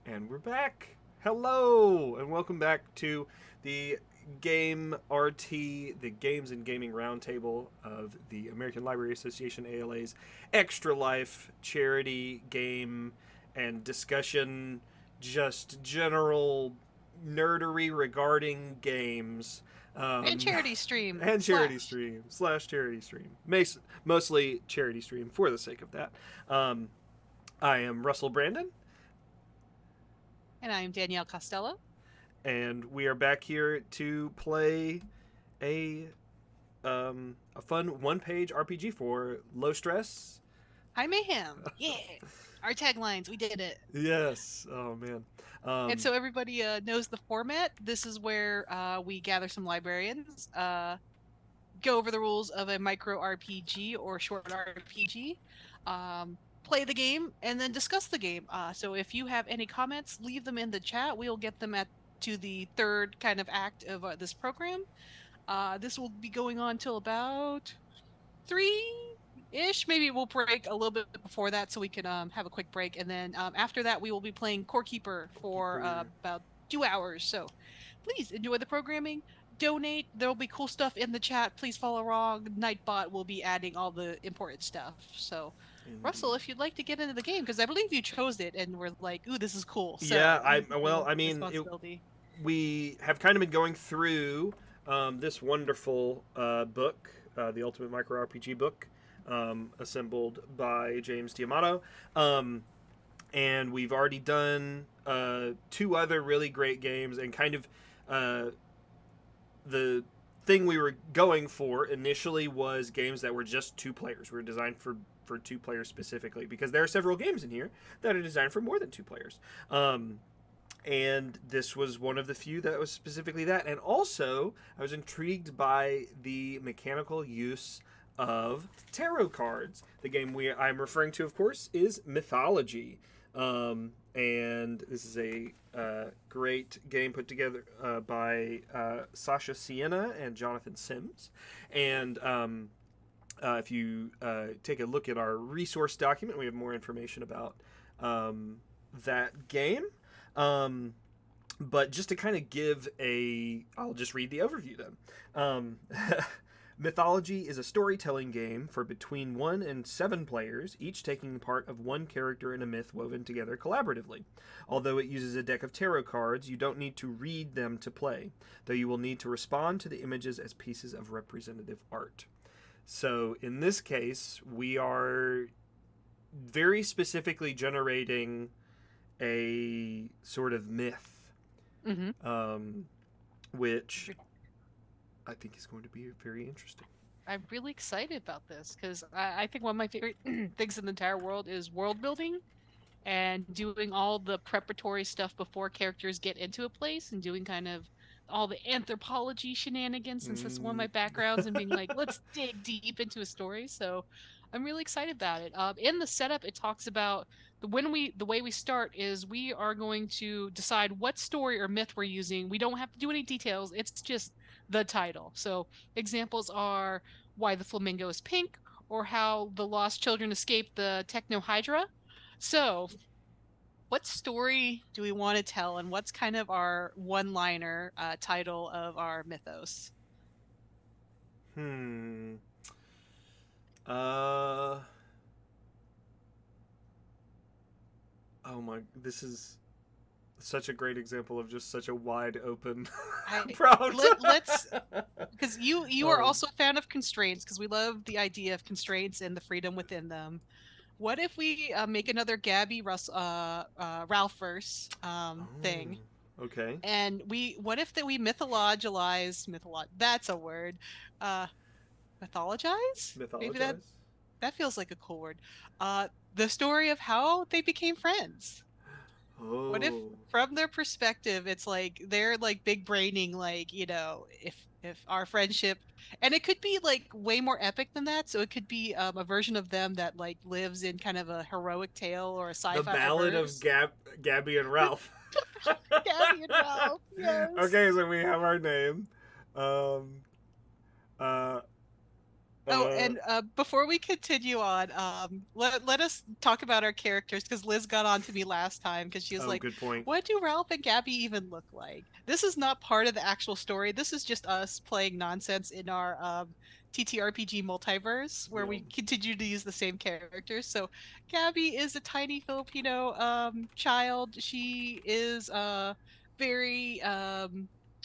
And we're back. Hello, and welcome back to the GameRT, the Games and Gaming Roundtable of the American Library Association ALA's Extra Life charity game and discussion, just general nerdery regarding games. And Um, charity stream and charity slash. stream slash charity stream. Mostly charity stream for the sake of that. Um, I am Russell Brandon, And I'm Danielle Costello. and we are back here to play a a fun one-page RPG for low stress. Hi Mayhem. Yeah. Our taglines, we did it. Yes. Oh man. And Um, so everybody knows the format. This is where we gather some librarians, go over the rules of a micro RPG or short RPG, play the game, and then discuss the game. So if you have any comments, leave them in the chat. We'll get them to the third kind of act of this program. This will be going on till about 3-ish. Maybe we'll break a little bit before that so we can have a quick break. And then after that, we will be playing Core Keeper for Keeper. about 2 hours. So please enjoy the programming. Donate. There'll be cool stuff in the chat. Please follow along. Nightbot will be adding all the important stuff. So, Russell, if you'd like to get into the game, because I believe you chose it and we're like, ooh, this is cool. Yeah. So you Well, feel I mean, responsibility. we have kind of been going through this wonderful book, the Ultimate Micro RPG book, assembled by James Diamato. And we've already done two other really great games, and kind of uh, the thing we were going for initially was games that were just two players. We were designed for two players specifically, because there are several games in here that are designed for more than two players. And this was one of the few that was specifically that. And also, I was intrigued by the mechanical use of tarot cards. The game I'm referring to, of course, is Mythology. And this is a great game put together by Sasha Sienna and Jonathan Sims. And if you take a look at our resource document, we have more information about that game. But just to kind of I'll just read the overview then. Mythology is a storytelling game for between 1 and 7 players, each taking part of one character in a myth woven together collaboratively. Although it uses a deck of tarot cards, you don't need to read them to play, though you will need to respond to the images as pieces of representative art. So in this case, we are very specifically generating a sort of myth, Mm-hmm. which I think is going to be very interesting. I'm really excited about this because I think one of my favorite things in the entire world is world building and doing all the preparatory stuff before characters get into a place and doing kind of all the anthropology shenanigans since that's one of Mm. my backgrounds and being like, let's dig deep into a story. So I'm really excited about it. In the setup, it talks about the way we start is we are going to decide what story or myth we're using. We don't have to do any details. It's just the title. So examples are why the flamingo is pink or how the lost children escaped the techno hydra. So what story do we want to tell, and what's kind of our one-liner title of our mythos? Hmm. Uh. Oh my! This is such a great example of just such a wide open I prompt. let's because you are um, also a fan of constraints because we love the idea of constraints and the freedom within them. What if we make another Ralph verse thing, okay. and what if that we that's a word, uh, mythologize? Maybe Mythologize. that feels like a cool word. The story of how they became friends. What if Oh. from their perspective it's like they're like big braining like, if our friendship, and it could be like way more epic than that, so it could be a version of them that like lives in kind of a heroic tale or a The sci-fi Ballad of verse. Gabby and Ralph. Gabby and Ralph, yes. Okay, so we have our name. Um, uh, Oh, Uh, and before we continue on, let us talk about our characters because Liz got on to me last time because she was oh, like, good point. "What do Ralph and Gabby even look like?" This is not part of the actual story. This is just us playing nonsense in our TTRPG multiverse where Yeah. we continue to use the same characters. So, Gabby is a tiny Filipino child. She is very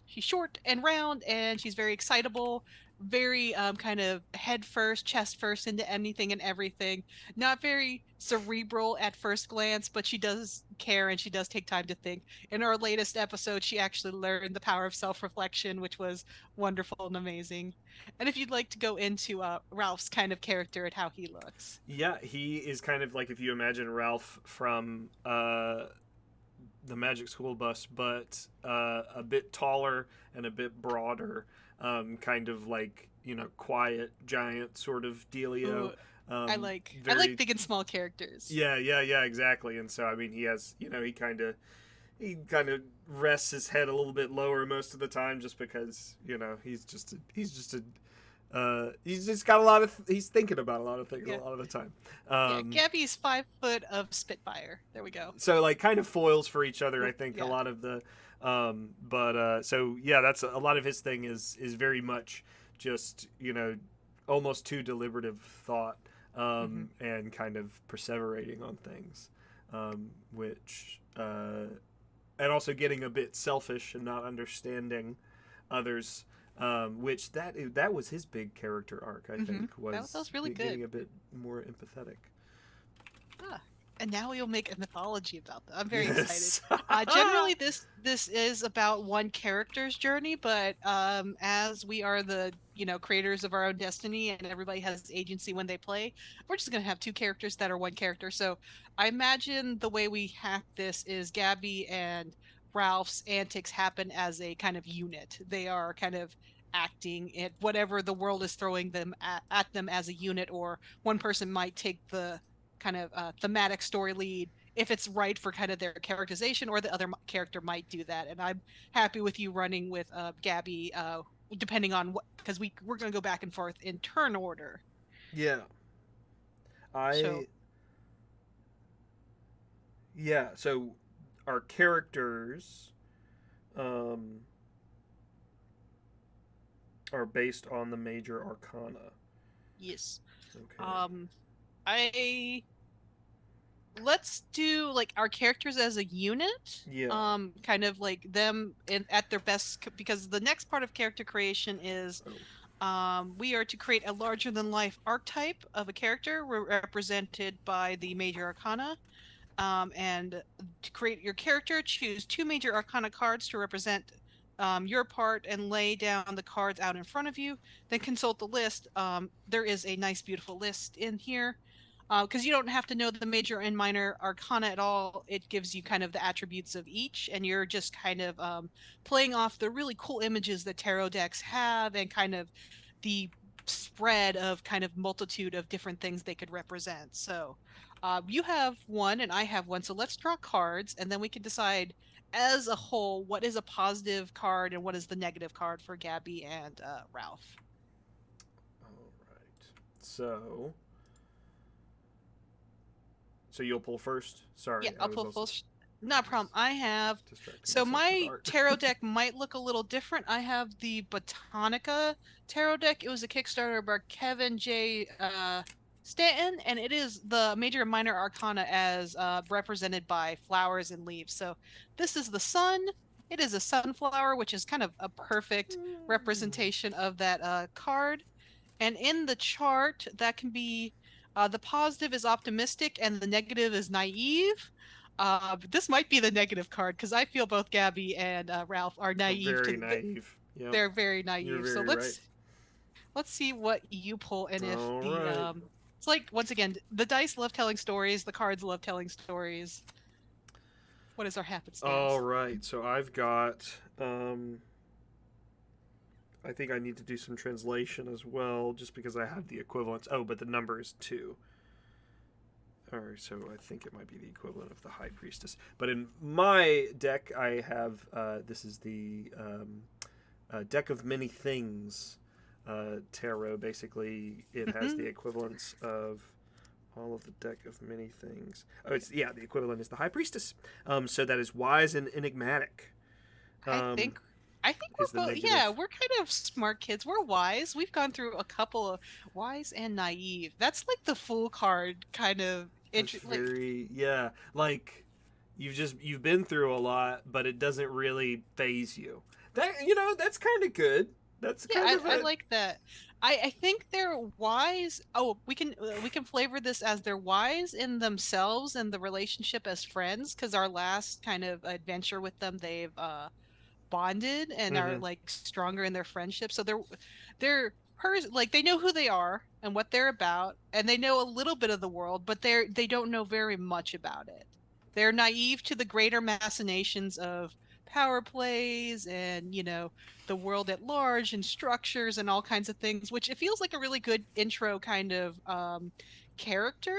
she's short and round and she's very excitable, very kind of head first, chest first into anything and everything. Not very cerebral at first glance, but she does care and she does take time to think. In our latest episode, she actually learned the power of self reflection, which was wonderful and amazing. And if you'd like to go into Ralph's kind of character and how he looks. Yeah, he is kind of like if you imagine Ralph from the Magic School Bus, but a bit taller and a bit broader, kind of like quiet giant sort of dealio. Ooh, I like Very big and small characters. yeah, exactly. And so I mean, he has he kind of rests his head a little bit lower most of the time, just because he's just got a lot of he's thinking about a lot of things a Yeah. lot of the time. Yeah, Um, Gabby's 5 foot of Spitfire. There we go. so like kind of foils for each other, I think, a Yeah. lot of the but so yeah, that's a lot of his thing is very much just almost too deliberative thought, Hmm. and kind of perseverating on things, which and also getting a bit selfish and not understanding others, which that was his big character arc, I Hmm. think, That was was really good. getting a bit more empathetic. Ah, and now we'll make a mythology about that. I'm very excited. Yes. Generally, this is about one character's journey, but as we are the creators of our own destiny, and everybody has agency when they play, we're just gonna have two characters that are one character. So I imagine the way we hack this is Gabby and Ralph's antics happen as a kind of unit. They are kind of acting at whatever the world is throwing them at them as a unit, or one person might take the kind of thematic story lead if it's right for kind of their characterization, or the other character might do that. And I'm happy with you running with Gabby, depending on what, because we're going to go back and forth in turn order. Yeah. So I Yeah, so our characters um are based on the major arcana. yes, Okay. um, I let's do like our characters as a unit, Yeah. kind of like them at their best, because the next part of character creation is Oh. we are to create a larger than life archetype of a character represented by the major arcana. And to create your character, choose two major arcana cards to represent your part and lay down the cards out in front of you. Then consult the list. There is a nice, beautiful list in here. Because you don't have to know the major and minor arcana at all. It gives you kind of the attributes of each, and you're just kind of playing off the really cool images that tarot decks have, and kind of the spread of kind of multitude of different things they could represent. So you have one and I have one. So let's draw cards and then we can decide as a whole what is a positive card and what is the negative card for Gabby and Ralph. All right. So, so you'll pull first. Yeah, Sorry, I I'll was pull also first. Not a problem. I have, distracting so myself with my art. tarot deck might look a little different. I have the Botanica tarot deck. It was a Kickstarter by Kevin J. Stanton, and it is the major and minor arcana as represented by flowers and leaves. So this is the sun. It is a sunflower, which is kind of a perfect representation of that card. And in the chart, that can be the positive is optimistic and the negative is naive. This might be the negative card because I feel both Gabby and Ralph are naive to Very naive. Yep. they're very You're naive. So very right. let's see what you pull, and if All the right. it's like, once again, the dice love telling stories, the cards love telling stories. What is our All happenstance? right. So I've got I think I need to do some translation as well, just because I have the equivalents. Oh, but the number is 2. All right, so I think it might be the equivalent of the High Priestess. But in my deck, I have this is the deck of many things, tarot. Basically, it has the Hmm. equivalence of all of the deck of many things. Oh, it's the equivalent is the High Priestess. So that is wise and enigmatic. I Um, think I think is the we're both, yeah, negative. we're kind of smart kids. We're wise. We've gone through a couple of wise and naive. That's like the fool card kind of That's like, very like you've been through a lot, but it doesn't really phase you. That's kind of good. That's yeah, kind of I a like that. I think they're wise. Oh, we can flavor this as they're wise in themselves and the relationship as friends, because our last kind of adventure with them, they've bonded and are mm-hmm, like stronger in their friendship. So like they know who they are and what they're about, and they know a little bit of the world, but they don't know very much about it. They're naive to the greater machinations of power plays and, the world at large and structures and all kinds of things, which it feels like a really good intro kind of character,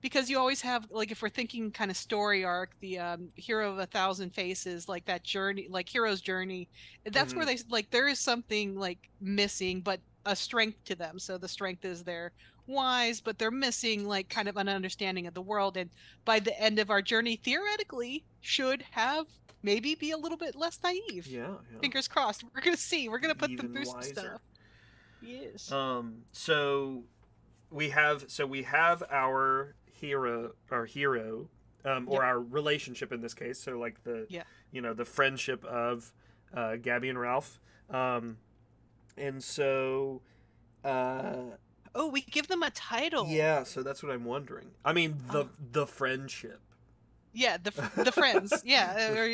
because you always have, like, if we're thinking kind of story arc, the hero of a thousand faces, like that journey, like hero's journey, that's mm-hmm. where they like there is something like missing, but a strength to them. So the strength is they're wise, but they're missing like kind of an understanding of the world, and by the end of our journey theoretically should have maybe be a little bit less naive. Yeah, yeah. Fingers crossed. We're gonna see, we're gonna put them Even through some wiser. stuff. Yes. So we have our hero, or Yep. our relationship in this case. So like Yeah. the friendship of Gabby and Ralph. Um, and so uh, Oh, we give them a title. yeah, so that's what I'm wondering. I mean the Oh, the friendship. yeah, the friends. Yeah, The or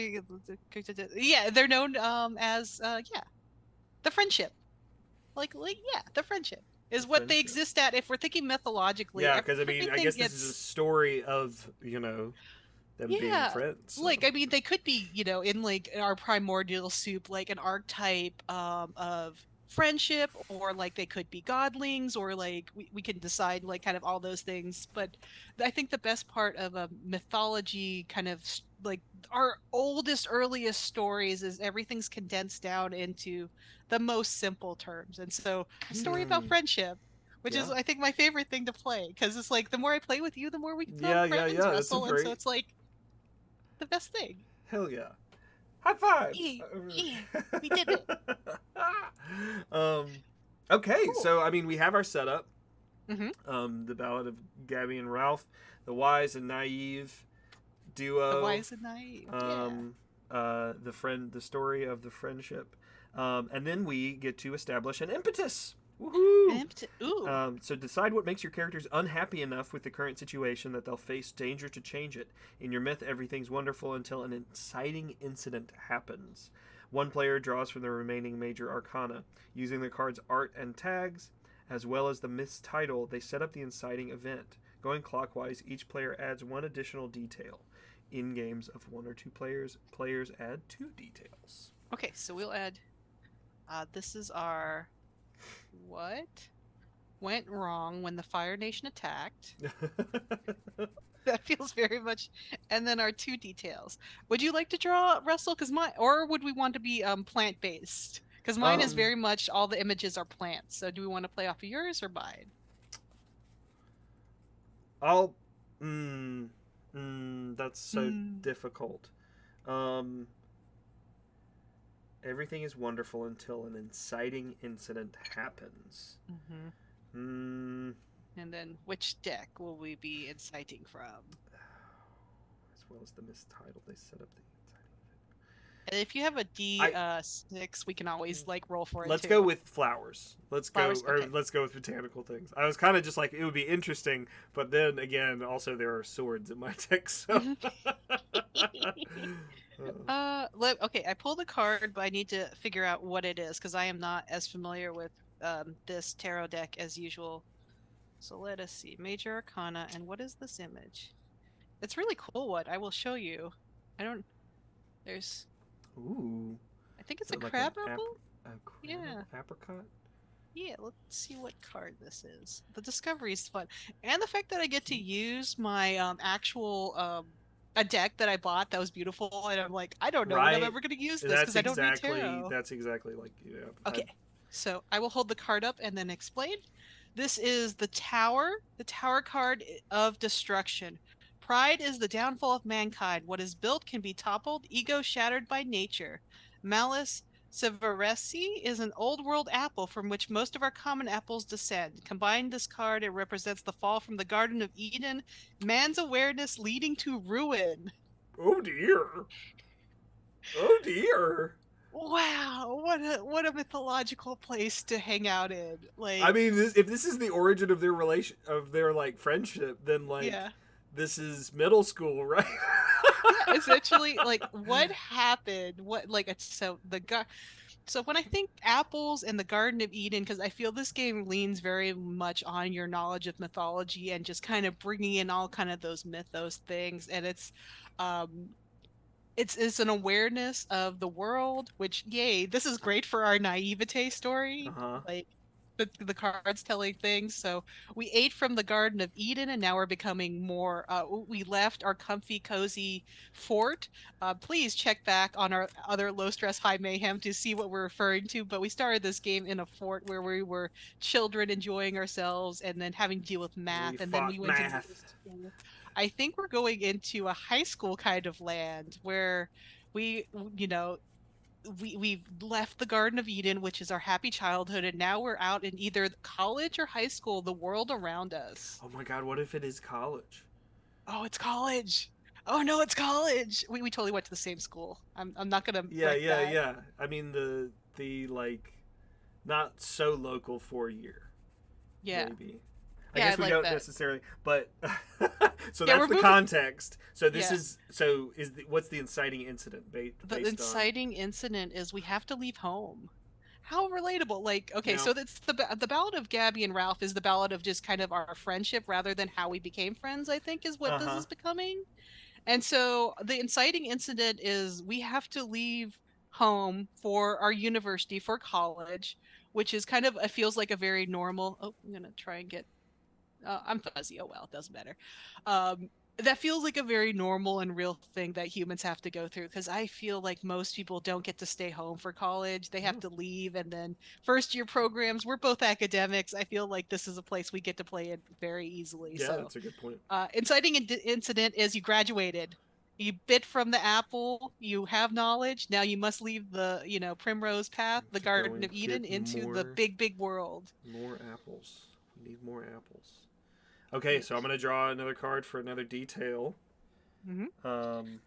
yeah, they're known as yeah, the friendship. Like yeah, the friendship the is what they friendship. exist at. If we're thinking mythologically, Yeah, because I mean, I everything guess this is a gets, story of them being yeah, friends. So. like I mean, they could be, in like our primordial soup, like an archetype of friendship, or like they could be godlings, or like we can decide like kind of all those things. But I think the best part of a mythology kind of like our oldest, earliest stories is everything's condensed down into the most simple terms. And so a story about Hmm. friendship, which is Yeah. I think my favorite thing to play, because it's like the more I play with you, the more we become Yeah, yeah, friends, yeah. That's a Russell. And so very it's like the best thing. hell yeah. High five. Yeah, yeah, we did it. um. Okay, Cool. so I mean, we have our setup. Hmm. The Ballad of Gabby and Ralph, the wise and naive The duo. wise and naive. Yeah. Um. The story of the friendship. And then we get to establish an impetus. Woohoo! Empty. Ooh. So decide what makes your characters unhappy enough with the current situation that they'll face danger to change it. In your myth, everything's wonderful until an inciting incident happens. One player draws from the remaining major arcana. Using the card's art and tags, as well as the myth's title, they set up the inciting event. Going clockwise, each player adds one additional detail. In games of one or two players, players add two details. Okay, so we'll add. This is our what went wrong when the Fire Nation attacked. That feels very much. And then our two details. Would you like to draw, Russell? Because mine, or would we want to be plant based? Because mine is um, very much all the images are plants. So do we want to play off of yours or mine? I'll. That's so Hmm. difficult. Um, everything is wonderful until an inciting incident happens. Mm-hmm. Mm, And then which deck will we be inciting from? as well as the mistitle, they set up the inciting And if you have a D event. 6, we can always like roll for it Let's go too. with flowers. Flowers? Okay. Let's go with botanical things. I was kind of just like it would be interesting, but then again, also there are swords in my deck, so. Okay, I pulled a card, but I need to figure out what it is because I am not as familiar with this tarot deck as usual. So let us see. Major Arcana, and what is this image? It's really cool one. I will show you. I don't there's Ooh, I think is it's a it like an crabapple? crab Yeah. apricot? Yeah, let's see what card this is. The discovery is fun. And the fact that I get to Peach. use my actual a deck that I bought that was beautiful, and I'm like, I don't know when I'm Right. ever going to use this That's because I don't need exactly tarot. that's exactly like Okay. So I will hold the card up and then explain. This is the Tower card of destruction. Pride is the downfall of mankind. What is built can be toppled, ego shattered by nature. Malice Severesi is an old world apple from which most of our common apples descend. Combine this card, it represents the fall from the Garden of Eden, man's awareness leading to ruin. Oh dear. Oh dear. Wow, what a mythological place to hang out in. I Like, mean, if this is the origin of their like friendship, then like yeah. this is middle school, right? Yeah, essentially, like what happened? What like it's so when I think apples and the Garden of Eden, because I feel this game leans very much on your knowledge of mythology and just kind of bringing in all kind of those mythos things, and um, it's an awareness of the world, which yay, this is great for our naivete Uh story. huh. Like the cards telling things. So we ate from the Garden of Eden and now we're becoming more we left our comfy, cozy fort. Please check back on our other low stress, high mayhem to see what we're referring to. But we started this game in a fort where we were children enjoying ourselves and then having to deal with We math, and then fought we went into math. this school. I think we're going into a high school kind of land where we, you know, we've left the Garden of Eden, which is our happy childhood, and now we're out in either college or high school, the world around us. Oh my god, what if it is college? Oh, it's college. Oh no, it's college. We totally went to the same school. I'm not gonna Yeah, wreck yeah, that. yeah. I mean the like not so local 4 year, Yeah. maybe. I Yeah, I guess we like don't that. necessarily, but so Yeah, that's we're the moving. context. So this Yeah. is so is what's the inciting incident The based on? inciting incident is we have to leave home. How relatable. Like, okay, Yeah. so that's the Ballad of Gabby and Ralph is the ballad of just kind of our friendship rather than how we became friends, I think is what Uh this huh. is becoming. And so the inciting incident is we have to leave home for our university for college, which is kind of it feels like a very normal. Oh, I'm gonna try and get I'm fuzzy. Oh well, it doesn't matter. That feels like a very normal and real thing that humans have to go through because I feel like most people don't get to stay home for college. They have to leave, and then first year programs. We're both academics. I feel like this is a place we get to play it very easily. Yeah, So, that's a good point. inciting incident is you graduated. You bit from the apple. You have knowledge. Now you must leave the primrose path, the To go Garden and of Eden, get into the more big, big world. apples. We need more apples. Okay, so I'm Yes. gonna draw another card for another detail. Mhm. Um,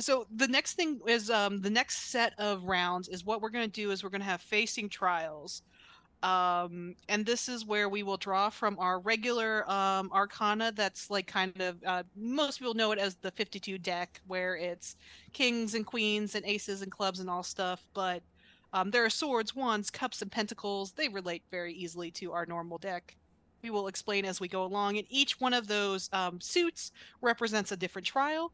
So the next thing is the next set of rounds is what we're going to do is we're going to have facing trials. And this is where we will draw from our regular arcana that's like kind of most people know it as the 52 deck where it's kings and queens and aces and clubs and all stuff, but there are swords, wands, cups, and pentacles. They relate very easily to our normal deck. We will explain as we go along, and each one of those suits represents a different trial.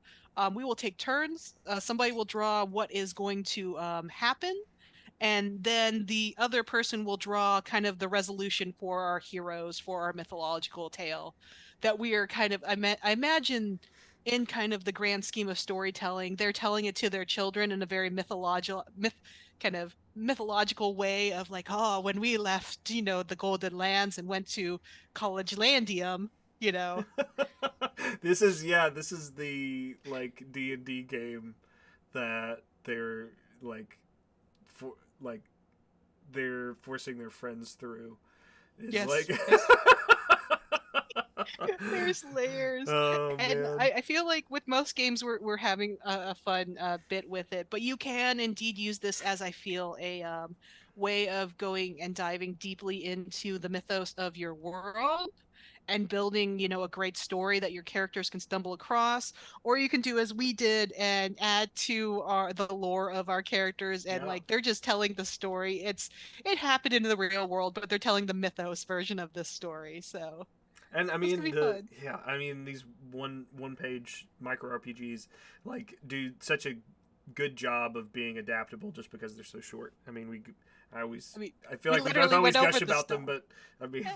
We will take turns. Somebody will draw what is going to happen, and then the other person will draw kind of the resolution for our heroes for our mythological tale that we are kind of I imagine in kind of the grand scheme of storytelling they're telling it to their children in a very mythological way of like, oh, when we left the golden lands and went to college landium, you know. this is the like D&D game that they're like for like they're forcing their friends through. Is like Yes, yes. There's layers, oh and man. I feel like with most games we're having a fun bit with it, but you can indeed use this as I feel a way of going and diving deeply into the mythos of your world and building a great story that your characters can stumble across, or you can do as we did and add to the lore of our characters, and Yeah. like they're just telling the story. It happened in the real world, but they're telling the mythos version of this story, so And I that's gonna mean be fun. I mean these one page micro RPGs like do such a good job of being adaptable just because they're so short. I mean I always I mean, I feel we like we both literally always went over gush the about stuff. them, but I mean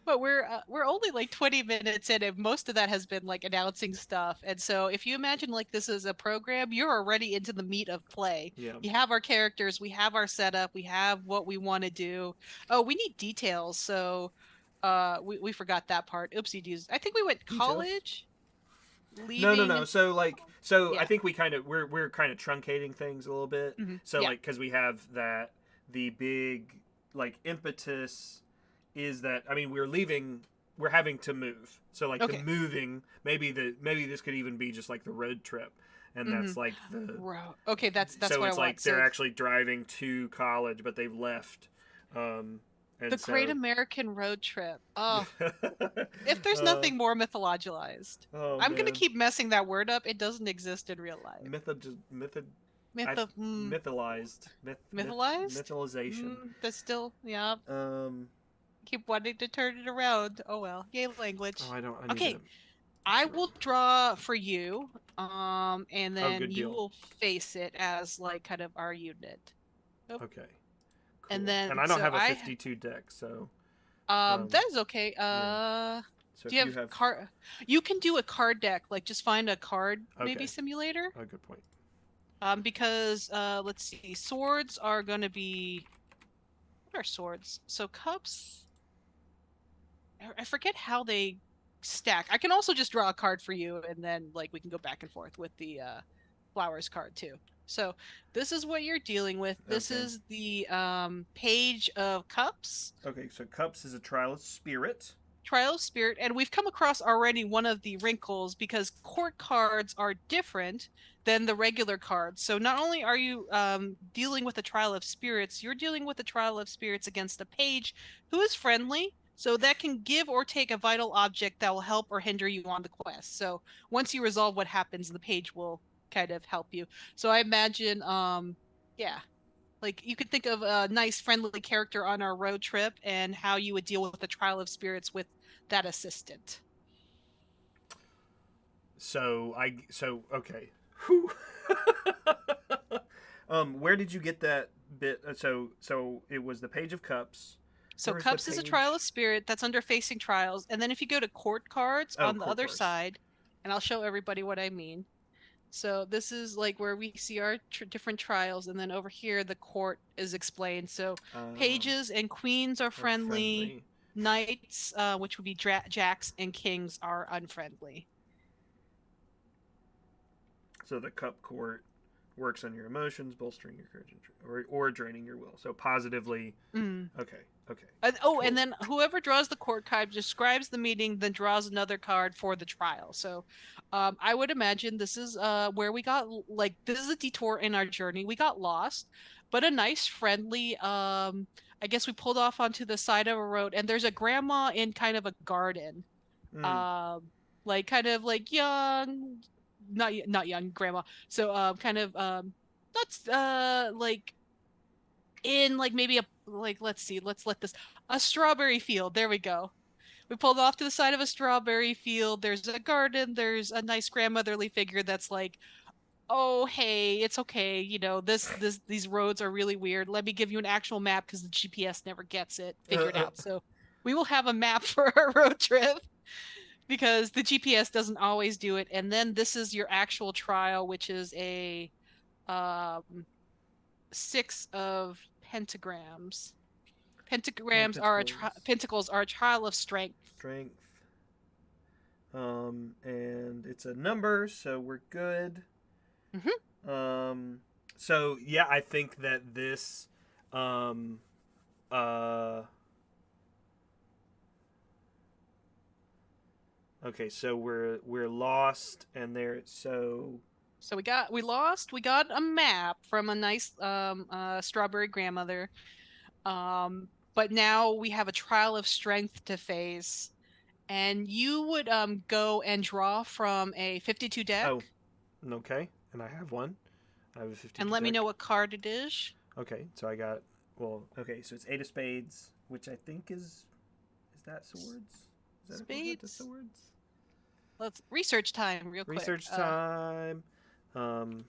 But we're only like 20 minutes in, and most of that has been like announcing stuff. And so if you imagine like this is a program, you're already into the meat of play. Yeah. We have our characters, we have our setup, we have what we want to do. Oh, we need details. So we forgot that part. Oopsie doos. I think we went Details? college, No, no, no. leaving. So I Yeah. think we're kind of truncating things a little bit. So Yeah. like because we have that the big like impetus is that I mean we're leaving we're having to move. So like the Okay. moving maybe this could even be just like the road trip, and Mm-hmm. that's like the Okay, that's so what I it's want. like they're So actually driving to college but they've left, the and Great so American Road Trip. Oh, if there's uh, nothing more mythologized. oh I'm gonna man. keep messing that word up. It doesn't exist in real life. Method I Mytho mytholized mythologized? mythalization. That's still yeah. Um. Keep wanting to turn it around. Oh well. Yay Oh, language. I don't. I need to Okay, I see what. will draw for you. And Oh, then good you deal. will face it as like kind of our unit. Oh, Okay. and Cool. And then I don't so have a 52 deck, so that is okay. yeah. So Do if you you have have, card? You can do a card deck. Like just find a card maybe okay. simulator. Oh, good point. Because let's see, swords are gonna be what are swords? So cups. I forget how they stack. I can also just draw a card for you, and then like we can go back and forth with the flowers card too. So this is what you're dealing with. This Okay. is the page of cups. Okay. So cups is a trial of spirit. Trial of Spirit, and we've come across already one of the wrinkles because court cards are different than the regular cards. So not only are you dealing with the Trial of Spirits, you're dealing with the Trial of Spirits against a page who is friendly. So that can give or take a vital object that will help or hinder you on the quest. So once you resolve what happens, the page will kind of help you. So I imagine, yeah, like you could think of a nice friendly character on our road trip and how you would deal with the trial of spirits with that assistant. So okay. Where did you get that bit? So it was the page of cups. So Where is the cups is a trial page? of spirit that's under facing trials, and then if you go to court cards Oh, on the court other cards. side, and I'll show everybody what I mean. So this is like where we see our different trials, and then over here the court is explained. So pages and queens are Are friendly, friendly. knights, which would be jacks, and kings are unfriendly. So the cup court works on your emotions, bolstering your courage, or draining your will. So positively. Mm. Okay. Okay. And Cool. then whoever draws the court card describes the meeting, then draws another card for the trial. So, I would imagine this is where we got like this is a detour in our journey. We got lost, but a nice, friendly. I guess we pulled off onto the side of a road, and there's a grandma in kind of a garden. Mm. Um, like kind of like young, not young grandma. So, kind of not like in like maybe a like let's see, let's let this a strawberry field. There we go. We pulled off to the side of a strawberry field. There's a garden. There's a nice grandmotherly figure that's like, "Oh, hey, it's okay. You know, these roads are really weird. Let me give you an actual map because the GPS never gets it figured out." So, we will have a map for our road trip because the GPS doesn't always do it. And then this is your actual trial, which is a um 6 of pentagrams. Pentacles. Pentacles are a trial of strength. Strength. And it's a number, so we're good. Mm-hmm. So yeah, I think that this, um, uh, okay, so we're lost, and there. So So we got a map from a nice strawberry grandmother. But now we have a trial of strength to face. And you would go and draw from a 52 deck oh, okay, and I have one. I have a and 52 let me know deck. what card it is. Okay, so I got okay, so it's eight of spades, which I think is that swords? Is that equivalent to Spades. swords? Let's research time real quick. Research time. Um,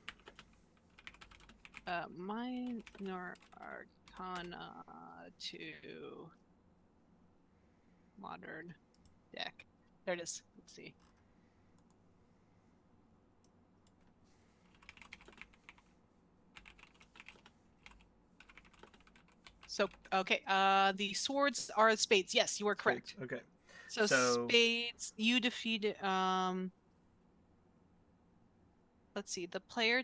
Minor Arcana 2. modern deck. There it is. Let's see. So, okay, the swords are spades. Yes, you are Spades. correct. Okay. So So spades, you defeated. Let's see. The player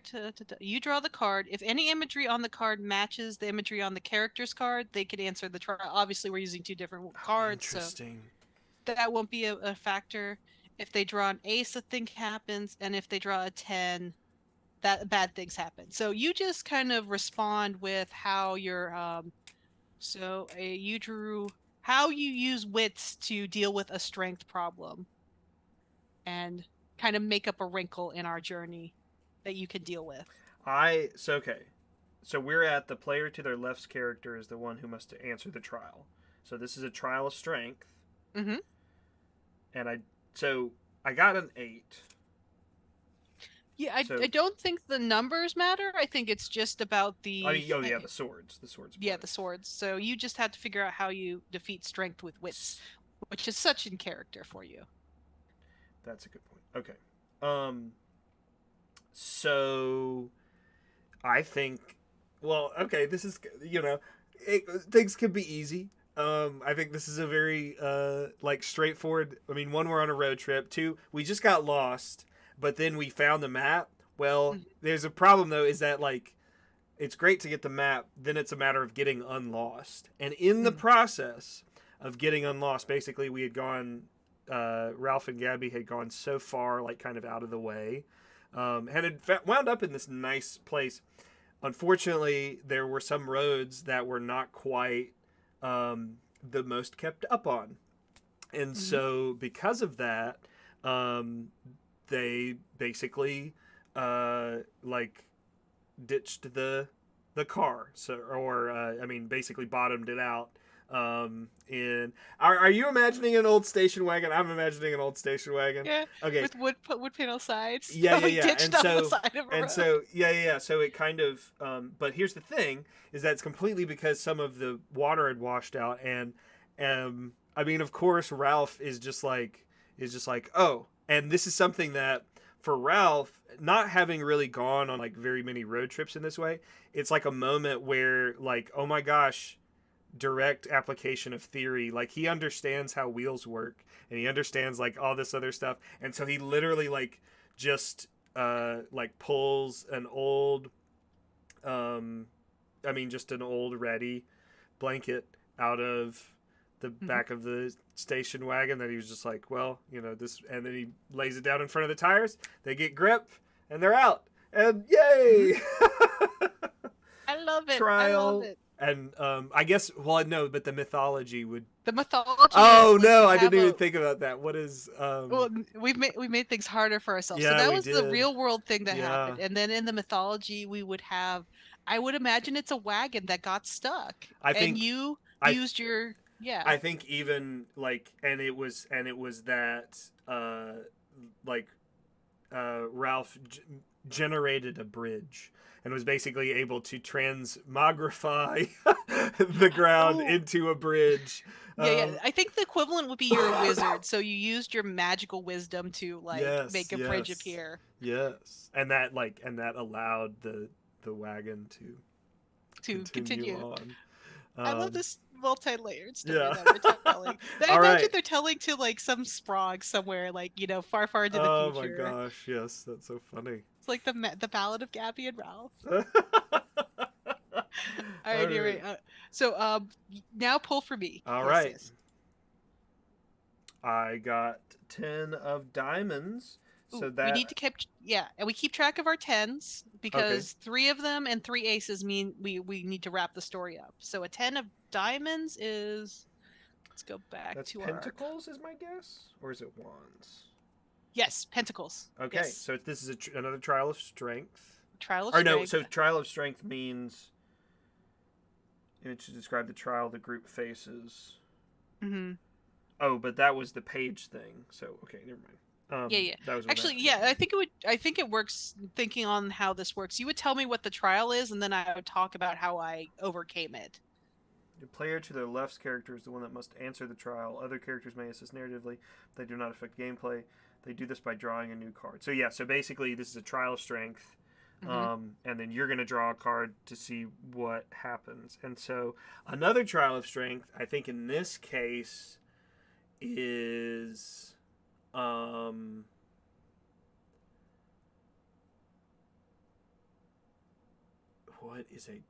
you draw the card. If any imagery on the card matches the imagery on the character's card, they could answer the trial. Obviously, we're using two different cards, so interesting. that won't be a factor. If they draw an ace, a thing happens, and if they draw a 10, that bad things happen. So you just kind of respond with how your you drew how you use wits to deal with a strength problem and kind of make up a wrinkle in our journey that you can deal with. Okay. So we're at the player to their left's character is the one who must answer the trial. So this is a trial of strength, Mm-hmm. and I got an 8. Yeah, I So don't think the numbers matter. I think it's just about I the mean, oh yeah, the swords. The swords part. the swords. So you just have to figure out how you defeat strength with wits, which is such in character for you. That's a good point. Okay. So I think, well, okay, this is, things can be easy. I think this is a very like straightforward. I mean, one, we're on a road trip. Two, we just got lost, but then we found the map. Well, Mhm. there's a problem though. Is that like it's great to get the map. Then it's a matter of getting unlost, and in the Mhm. process of getting unlost, basically we had gone. Ralph and Gabby had gone so far, like kind of out of the way, and had wound up in this nice place. Unfortunately, there were some roads that were not quite the most kept up on. And Mhm. so, because of that, um, they basically like ditched the car. So, or I mean, basically bottomed it out. In are you imagining an old station wagon? I'm imagining an old station wagon. Yeah, Okay, with wood panel sides, yeah, yeah, like yeah. ditched on the side of a road. Yeah, yeah, yeah. So it kind of, but here's the thing: is that it's completely because some of the water had washed out, and, I mean, of course, Ralph is just like, oh, and this is something that for Ralph, not having really gone on like very many road trips in this way, it's like a moment where like, oh my gosh, direct application of theory. Like he understands how wheels work and he understands like all this other stuff. And so he literally like just like pulls an old um I mean just an old ready blanket out of the Mhm. back of the station wagon that he was just like, well, this, and then he lays it down in front of the tires. They get grip and they're out. And Mhm. yay! I love it. I love Trial. it. And I guess, well, no, but the mythology would. The mythology is Oh like no, you I have didn't even a think about that. What is? well, we made things harder for ourselves. So Yeah, that we was the did. real world thing that Yeah, happened. And then in the mythology, we would have, I would imagine it's a wagon that got stuck, I and think you I used your yeah. I think even like, and it was that like Ralph generated a bridge and was basically able to transmogrify the ground Oh, into a bridge. yeah, yeah. Um, I think the equivalent would be you're a wizard, so you used your magical wisdom to like yes, make a bridge yes, appear yes, and that allowed the wagon to to continue continue. on. I love Um, this multi-layered story yeah. that we're telling. I All imagine right. they're telling to like some Sprague somewhere, like far, far into the Oh my future. gosh, yes, that's so funny. It's like the Ballad of Gabby and Ralph. All All right, right. anyway, so now pull for me. All Yes, right. yes. I got 10 of diamonds. Ooh, So we need to that and we keep track of our tens okay. because three of them and three aces mean we need to wrap the story up. So a 10 of diamonds is, let's go back That's to our pentacles is my guess, or is it wands? yes, pentacles. Okay. Yes, So this is another trial of strength. trial of Or no, strength. so trial of strength means to describe the trial the group faces. Hmm. Oh, but that was the page thing. So okay, never mind. Yeah, yeah. That was Actually, without. Never yeah, mind. I think it works thinking on how this works. You would tell me what the trial is, and then I would talk about how I overcame it. The player to their left's character is the one that must answer the trial. Other characters may assist narratively. They do not affect gameplay. They do this by drawing a new card. So yeah, so basically this is a trial of strength. Mm-hmm. And then you're going to draw a card to see what happens. And so another trial of strength, I think in this case, is what is a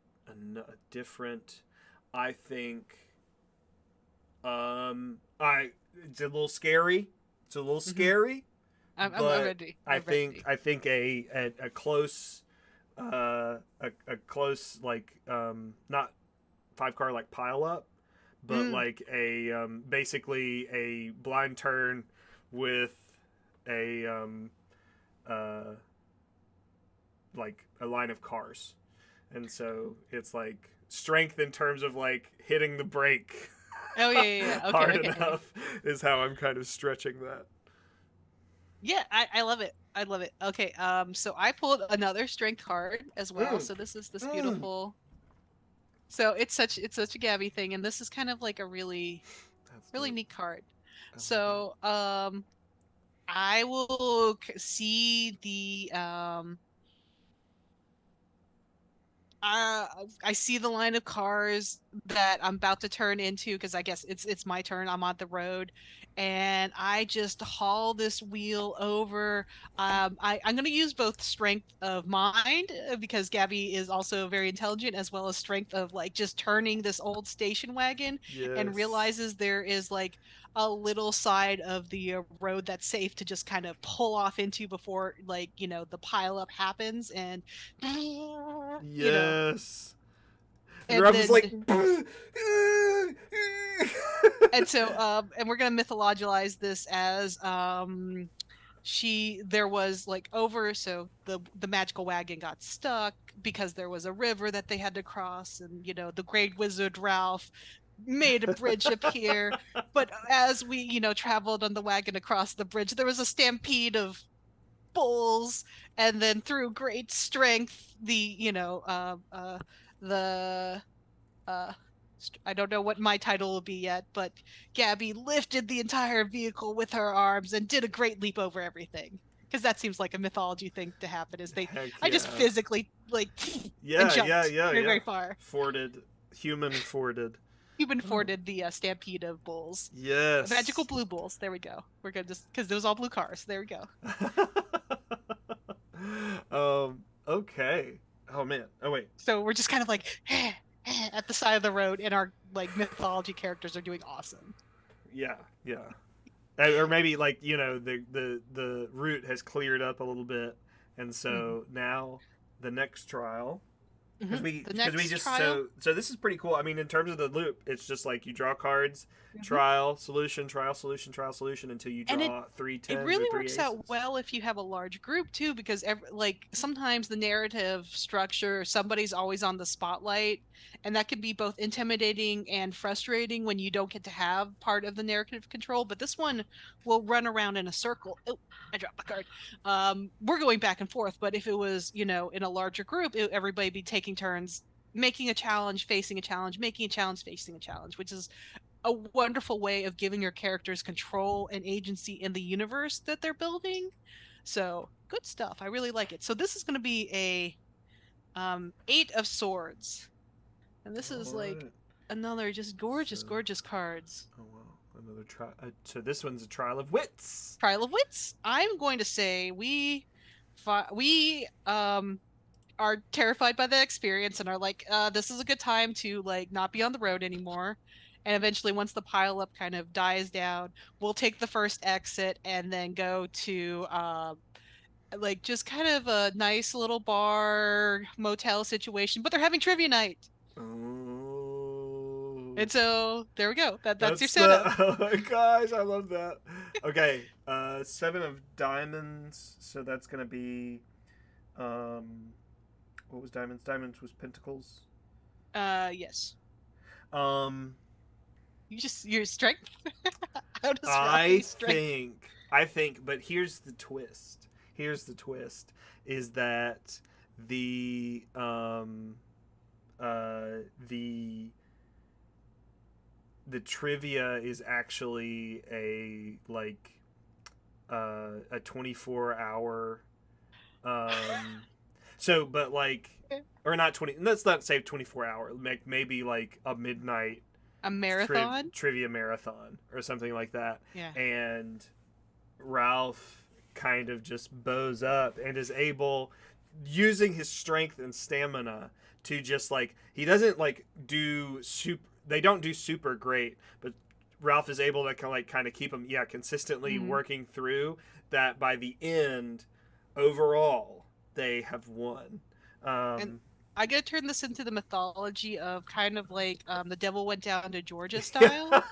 different? I think I it's a little scary. It's a little scary. I'm But ready. I think a close a close like not 5 card like pile up, but like a basically a blind turn with a like a line of cars, and so it's like strength in terms of like hitting the brake Oh yeah. Okay, hard okay. enough is how I'm kind of stretching that. Yeah, I love it. I love it. Okay, so I pulled another strength card as well. Mm, So this is this mm. beautiful. So it's such a Gabby thing, and this is kind of like a really That's really dope. neat card. I love that. So I will see the uh, I see the line of cars that I'm about to turn into because I guess it's my turn. I'm on the road, and I just haul this wheel over. I'm going to use both strength of mind because Gabby is also very intelligent, as well as strength of like just turning this old station wagon and Yes. realizes there is like a little side of the road that's safe to just kind of pull off into before like the pile up happens and you know Yes. And and Ralph is like, then and we're gonna mythologize this as there was like over so the magical wagon got stuck because there was a river that they had to cross and the great wizard Ralph made a bridge appear, but as we traveled on the wagon across the bridge there was a stampede of bulls, and then through great strength the uh I don't know what my title will be yet, but Gabby lifted the entire vehicle with her arms and did a great leap over everything. Because that seems like a mythology thing to happen. heck I just yeah. physically like and Yeah, yeah, jumped yeah, very yeah. very far. Forded. Human forded. Even Oh. forded the stampede of bulls, magical Yes. blue bulls. There we go. We're gonna just because those all blue cars. There we go. Okay. Oh, man. Oh, wait. So we're just kind of like at the side of the road, and our like mythology characters are doing awesome. Yeah, yeah. Or maybe like the route has cleared up a little bit, and Mm-hmm. so now the next trial Mm-hmm. The because we next just trial. so this is pretty cool. I mean, in terms of the loop, it's just like you draw cards, Mm-hmm. trial solution, trial solution, trial solution until you And draw three it tens or really three works out aces. well if you have a large group too, because like sometimes the narrative structure, somebody's always on the spotlight, and that can be both intimidating and frustrating when you don't get to have part of the narrative control. But this one will run around in a circle. Oh, I dropped my card. We're going back and forth, but if it was, in a larger group, everybody be taking turns making a challenge, facing a challenge, making a challenge, facing a challenge, which is a wonderful way of giving your characters control and agency in the universe that they're building. So good stuff. I really like it. So this is going to be a 8 of swords, and this All is like right. another just So, gorgeous, gorgeous cards. oh wow, another trial. So this one's a trial of wits. Trial of Wits. I'm going to say we are terrified by the experience and are like, this is a good time to like not be on the road anymore. And eventually, once the pileup kind of dies down, we'll take the first exit and then go to like just kind of a nice little bar motel situation. But they're having trivia night, Oh, and so there we go. That's your that's the. setup. Oh my gosh, I love that. Okay, 7 of diamonds. So that's gonna be, um, what was diamonds? Diamonds was pentacles. Yes. Um, Your strength. How does I Ralphie's strength? think, but here's the twist. Here's the twist: is that the the the trivia is actually a 24 hour so but like or not 20, let's not say 24 hour, maybe like a midnight A marathon? trivia marathon or something like that. Yeah. And Ralph kind of just bows up and is able, using his strength and stamina, to just like, he doesn't like do super, they don't do super great, but Ralph is able to kind of keep him, consistently working through that. By the end, overall, they have won. And I gotta turn this into the mythology of kind of like the devil went down to Georgia style.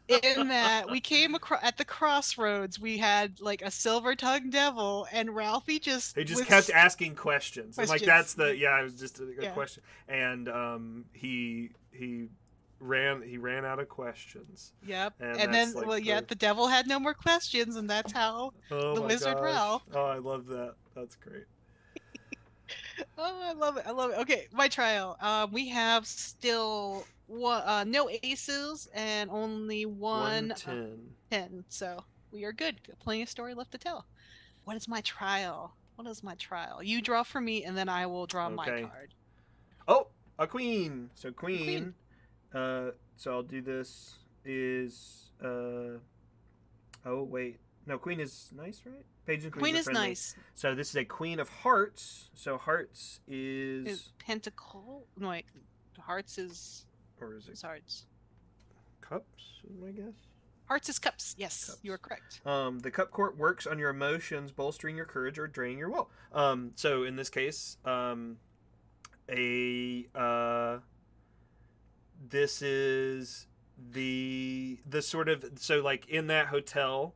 In that we came across at the crossroads, we had like a silver-tongued devil, and Ralphie just he just kept was asking questions, and like that's the it was just a yeah. question, and he ran out of questions. Yep. And then like the devil had no more questions, and that's how oh the my wizard gosh. Ralph. Oh, I love that. That's great. Oh, I love it. I love it. Okay, my trial. We have still no aces and only one 110. 10. So we are good. Plenty of story left to tell. What is my trial? What is my trial? You draw for me, and then I will draw my Okay. card. Oh, a queen. So Queen. so I'll do this is oh wait. No, queen is nice, right? Page and queens Queen are is friendly. nice. So this is a queen of hearts. So hearts is pentacle. No, wait. Hearts is. or is it Hearts? Cups, I guess. Hearts is cups. Yes, Cups. you are correct. The cup court works on your emotions, bolstering your courage or draining your will. So in this case, this is the sort of, so like in that hotel,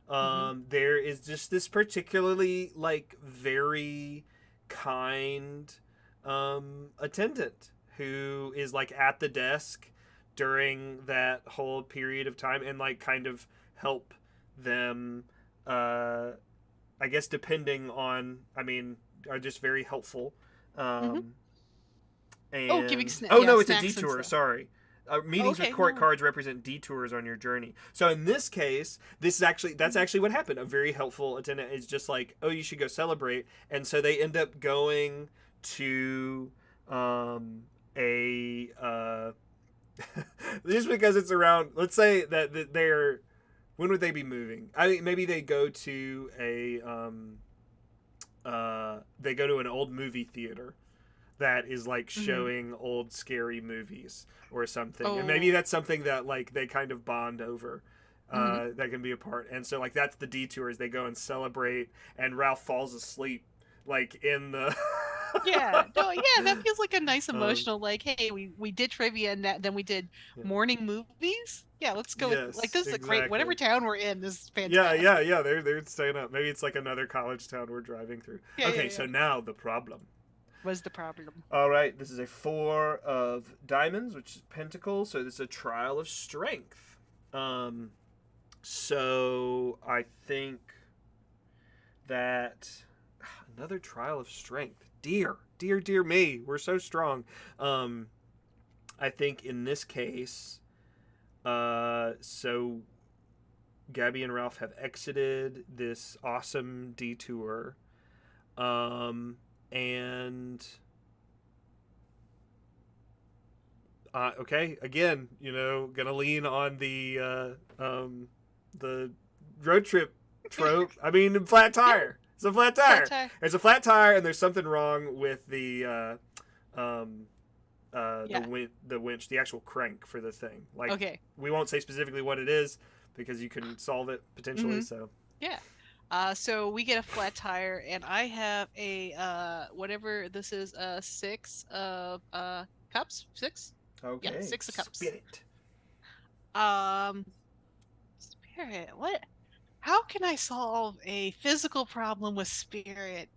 there is just this particularly like very kind attendant who is like at the desk during that whole period of time and like kind of help them, I guess depending on, I mean, are just very helpful. And giving no, it's a snacks detour. Sorry. Meetings with court cards represent detours on your journey. So in this case, that's actually what happened. A very helpful attendant is just like, oh, you should go celebrate, and so they end up going to a just because it's around. Let's say that they're, when would they be moving? I think maybe they go to they go to an old movie theater that is like showing old scary movies or something, and maybe that's something that like they kind of bond over. That can be a part, and so like that's the detour, is they go and celebrate, and Ralph falls asleep like in the that feels like a nice emotional like, hey, we did trivia and then we did morning movies. Let's go with, like, this is a great, whatever town we're in, this is fantastic. They're staying up. Maybe it's like another college town we're driving through. So now the problem. Was the problem. All right, this is a 4 of diamonds, which is pentacles, so this is a trial of strength. So I think that another trial of strength. Dear me, we're so strong. I think in this case, so Gabby and Ralph have exited this awesome detour. And okay, again, gonna lean on the road trip trope. I mean, flat tire. It's a flat tire. It's a flat tire, and there's something wrong with the winch, the actual crank for the thing. Like, we won't say specifically what it is because you can solve it potentially. So so we get a flat tire, and I have a whatever this is, 6 of cups. 6. Okay. Yeah, 6 of cups. Spirit. Spirit. What? How can I solve a physical problem with spirit?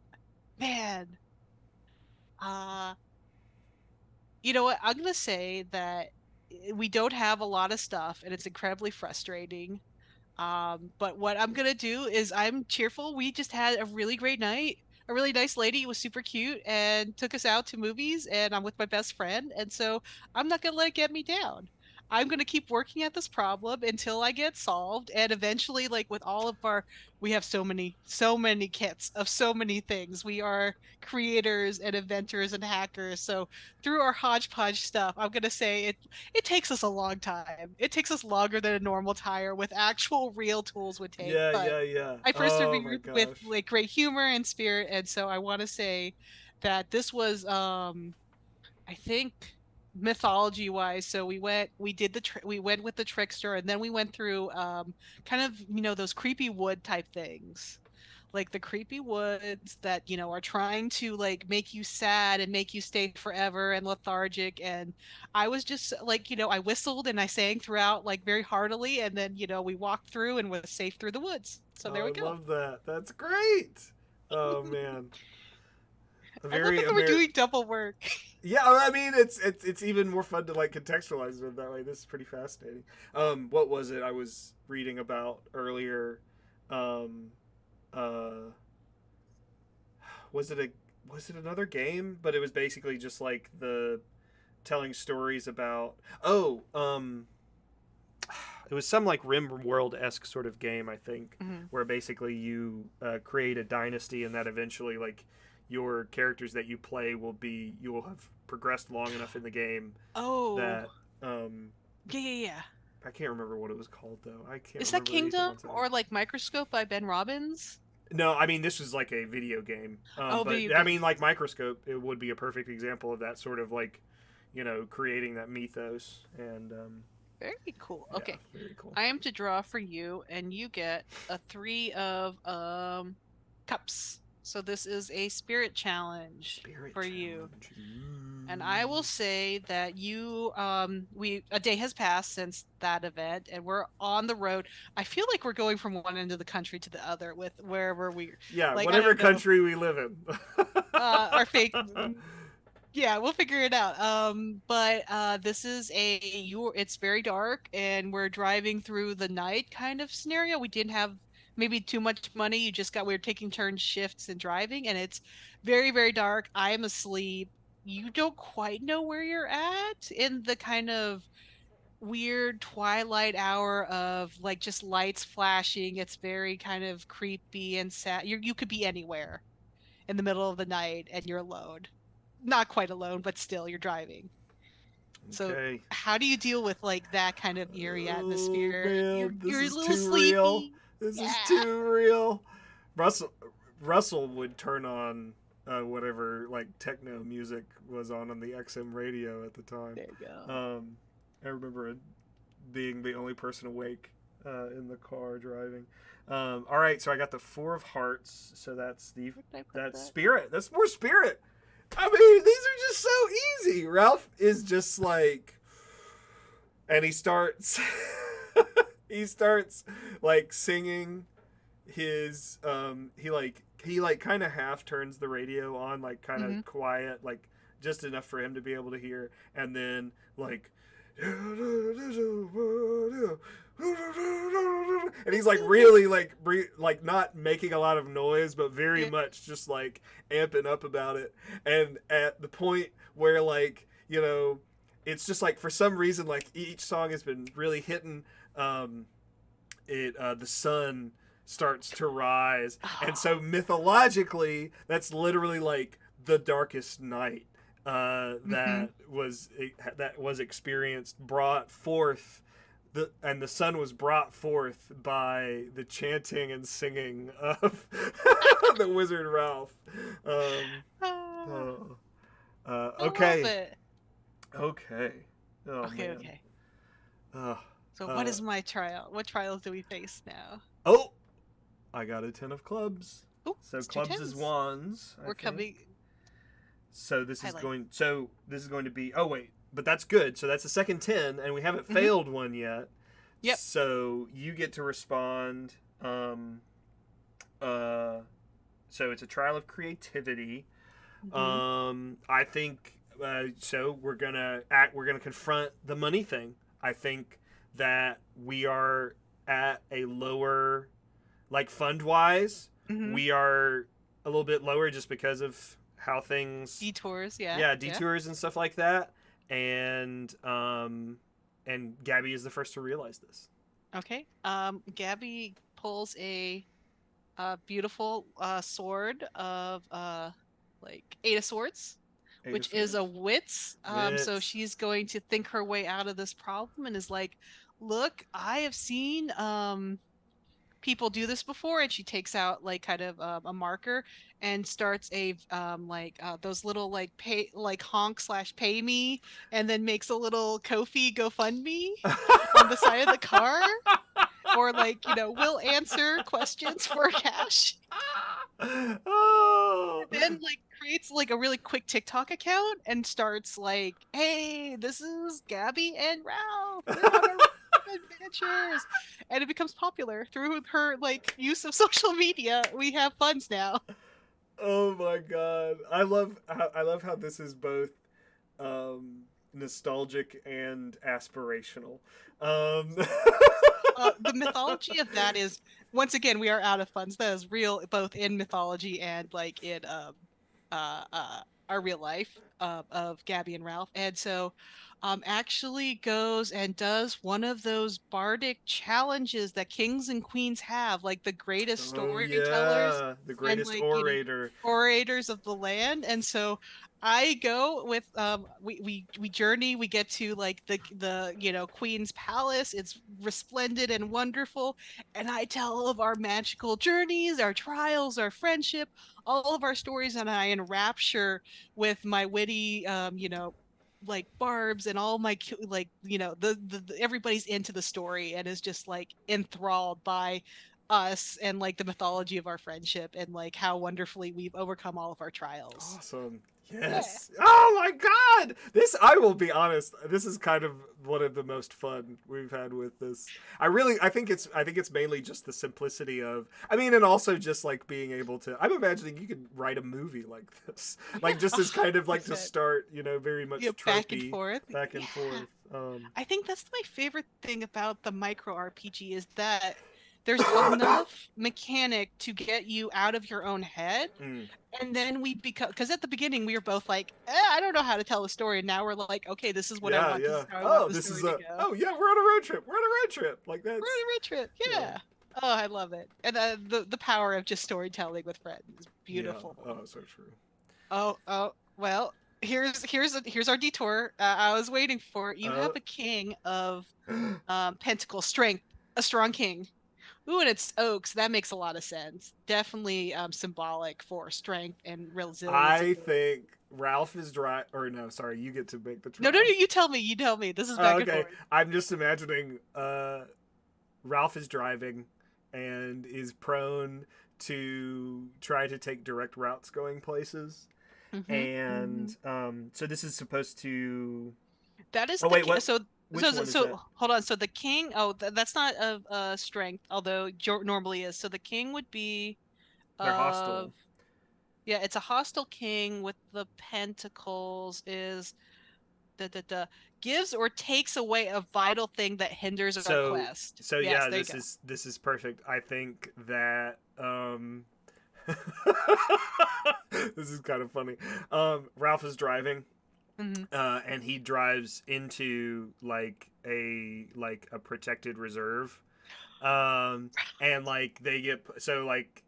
Man. You know what? I'm gonna say that we don't have a lot of stuff, and it's incredibly frustrating. But what I'm gonna do is I'm cheerful. We just had a really great night. A really nice lady was super cute and took us out to movies, and I'm with my best friend, and so I'm not gonna let it get me down. I'm going to keep working at this problem until I get solved. And eventually, like with all of our, we have so many kits of so many things. We are creators and inventors and hackers. So through our hodgepodge stuff, I'm going to say it takes us a long time. It takes us longer than a normal tire with actual real tools would take. Yeah, But yeah, yeah. I Oh my persevered with gosh. like great humor and spirit. And so I want to say that this was I think mythology wise, so we went with the trickster, and then we went through kind of those creepy wood type things, like the creepy woods that are trying to like make you sad and make you stay forever and lethargic. And I was just like, I whistled and I sang throughout like very heartily, and then we walked through and was safe through the woods. So there Oh, we I go. love that. That's great. Oh man, a I love very that we're doing double work. Yeah, I mean it's even more fun to like contextualize it that way. This is pretty fascinating. What was it I was reading about earlier? Um, uh, was it a was it another game? But it was basically just like the telling stories about. It was some like Rim World esque sort of game, I think, Mhm. where basically you create a dynasty, and that eventually like your characters that you play you will have progressed long enough in the game Oh, that um, yeah, yeah, yeah. I can't remember what it was called though. I can't Is that remember anything Kingdom on time. or like Microscope by Ben Robbins? No, I mean this was like a video game. Oh, But video I mean games. like Microscope, it would be a perfect example of that sort of like, creating that mythos and Very cool. yeah, Okay. very cool. I am to draw for you, and you get a three of cups. So this is a spirit challenge Spirit for you. challenge. And I will Ooh. say that you we a day has passed since that event, and we're on the road. I feel like we're going from one end of the country to the other with wherever we Yeah, like, I whatever don't know, country we live in. our fake. Yeah, we'll figure it out. But this is it's very dark and we're driving through the night kind of scenario. We didn't have maybe too much money. We were taking turn shifts and driving, and it's very, very dark. I'm asleep. You don't quite know where you're at in the kind of weird twilight hour of like just lights flashing. It's very kind of creepy and sad. You could be anywhere in the middle of the night and you're alone. Not quite alone, but still you're driving. So Okay. how do you deal with like that kind of eerie Oh atmosphere? You're man, this you're a is little too real. sleepy. This is Yeah. too real. Russell Russell would turn on whatever like techno music was on the XM radio at the time. There you go. I remember it being the only person awake in the car driving. All right, so I got the Four of Hearts. So that's Where did I put that's that? spirit. That's more spirit. I mean, these are just so easy. Ralph is just like, and he starts, he starts like singing his, he like kind of half turns the radio on, like kind Mm-hmm. of quiet, like just enough for him to be able to hear, and then like, and he's like really like not making a lot of noise, but very Yeah. much just like amping up about it. And at the point where like it's just like for some reason like each song has been really hitting, it the sun starts to rise, and so mythologically that's literally like the darkest night Mm-hmm. that was experienced, brought forth and the sun was brought forth by the chanting and singing of the wizard Ralph. Um, Ah, oh, I love okay, it. okay. Oh Okay, man. okay. Uh, So what uh, is my trial? What trials do we face now? oh, I got a 10 of clubs. Oh, So it's two clubs is tens. wands, I We're think. coming. So this is Highlight. going. So this is going to be. Oh wait, but that's good. So that's the second 10, and we haven't Mm-hmm. failed one yet. Yep. So you get to respond. Uh, so it's a trial of creativity. Mm-hmm. I think. So we're gonna confront the money thing. I think that we are at a lower, like fund wise, Mm-hmm. we are a little bit lower just because of how things, Detours. Yeah. yeah, Yeah. detours and stuff like that. And and Gabby is the first to realize this. Okay. Gabby pulls a beautiful sword of like 8 of Swords, Eight of which is Swords. a wits. So Wits. she's going to think her way out of this problem and is like, "Look, I have seen people do this before," and she takes out like kind of a marker and starts a like those little like pay like honk slash pay me, and then makes a little Kofi GoFundMe on the side of the car, or like we'll answer questions for cash. Oh. And then like creates like a really quick TikTok account and starts like, "Hey, this is Gabby and Ralph. We're on our adventures," and it becomes popular through her like use of social media. We have funds now. Oh my god. I love how this is both um nostalgic and aspirational. Um The mythology of that is, once again, we are out of funds. That is real, both in mythology and like in uh, uh, our real life of Gabby and Ralph. And so actually goes and does one of those bardic challenges that kings and queens have, like the greatest Oh storytellers yeah, the and greatest like orator. orators of the land. And so I go with we journey, we get to like the queen's palace. It's resplendent and wonderful, and I tell all of our magical journeys, our trials, our friendship, all of our stories, and I enrapture with my witty like barbs and all my like everybody's into the story and is just like enthralled by us and like the mythology of our friendship and like how wonderfully we've overcome all of our trials. Awesome. Yeah. Yes. Oh my god. This I will be honest, this is kind of one of the most fun we've had with this. I think it's mainly just the simplicity of I mean and also just like being able to I'm imagining you could write a movie like this. Yeah, Like just a as kind hundred of like to percent. start, very Yeah, much back and tropey forth. back and Yeah. forth. I think that's my favorite thing about the micro RPG is that there's enough mechanic to get you out of your own head. Mm. And then we become, because at the beginning we were both like, I don't know how to tell a story. And now we're like, okay, this is what I Yeah, want. This yeah. is how I want Oh, the this is story to a go. oh yeah, we're on a road trip. We're on a road trip. Like We're on that's a road trip. yeah. Yeah. Oh, I love it. And the power of just storytelling with friends is Yeah. beautiful. Oh, so true. Oh, well, here's our detour. I was waiting for it. You Uh have a king of pentacle strength, a strong king. Ooh, and it's oaks. That makes a lot of sense. Definitely symbolic for strength and resilience. I think Ralph is dry. Or no, sorry, you get to make the No, no, no, trial. you tell me. You tell me. This is Oh, back and okay, forth. I'm just imagining Ralph is driving and is prone to try to take direct routes going places. Mm-hmm, mm-hmm. And so this is supposed to. That is Oh the wait, what? so Which one is that? hold on. So the king. Oh, that's not of strength, although normally is. So the king would be They're of hostile. yeah. It's a hostile king with the pentacles. Is da gives or takes away a vital thing that hinders our So quest. so Yes, yeah, there you go. this is perfect. I think that this is kind of funny. Ralph is driving, Hmm. and he drives into like a protected reserve, and like they get so like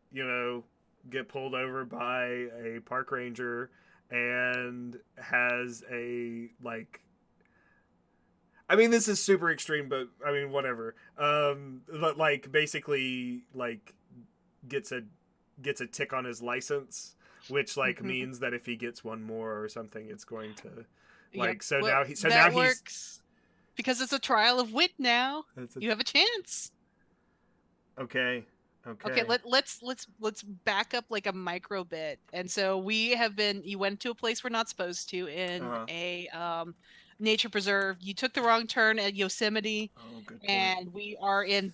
get pulled over by a park ranger, and has a like I mean, this is super extreme, but I mean, whatever. But like basically, like gets a gets a tick on his license, which like Hmm. means that if he gets one more or something, it's going to Yep. like so Well, now that he's works because it's a trial of wit now. that's a, You have a chance. okay, Okay, okay, let's back up like a micro bit. And so we have been you went to a place we're not supposed to in uh, a nature preserve. You took the wrong turn at Yosemite, oh, good point. and we are in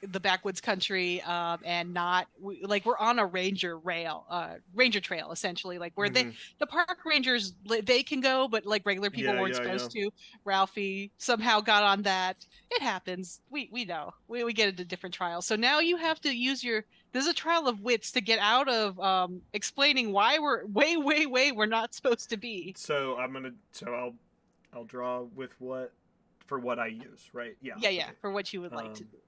the backwoods country, and not like we're on a ranger trail essentially, like where Mm-hmm. the park rangers they can go, but like regular people Yeah, weren't yeah, yeah. supposed to. Ralphie somehow got on that. It happens. We know. We get into different trials. So now you have to use your there's a trial of wits to get out of explaining why we're way we're not supposed to be. So I'll draw with what for what I use, right? Yeah. Yeah, Okay. for what you would like to Um, do.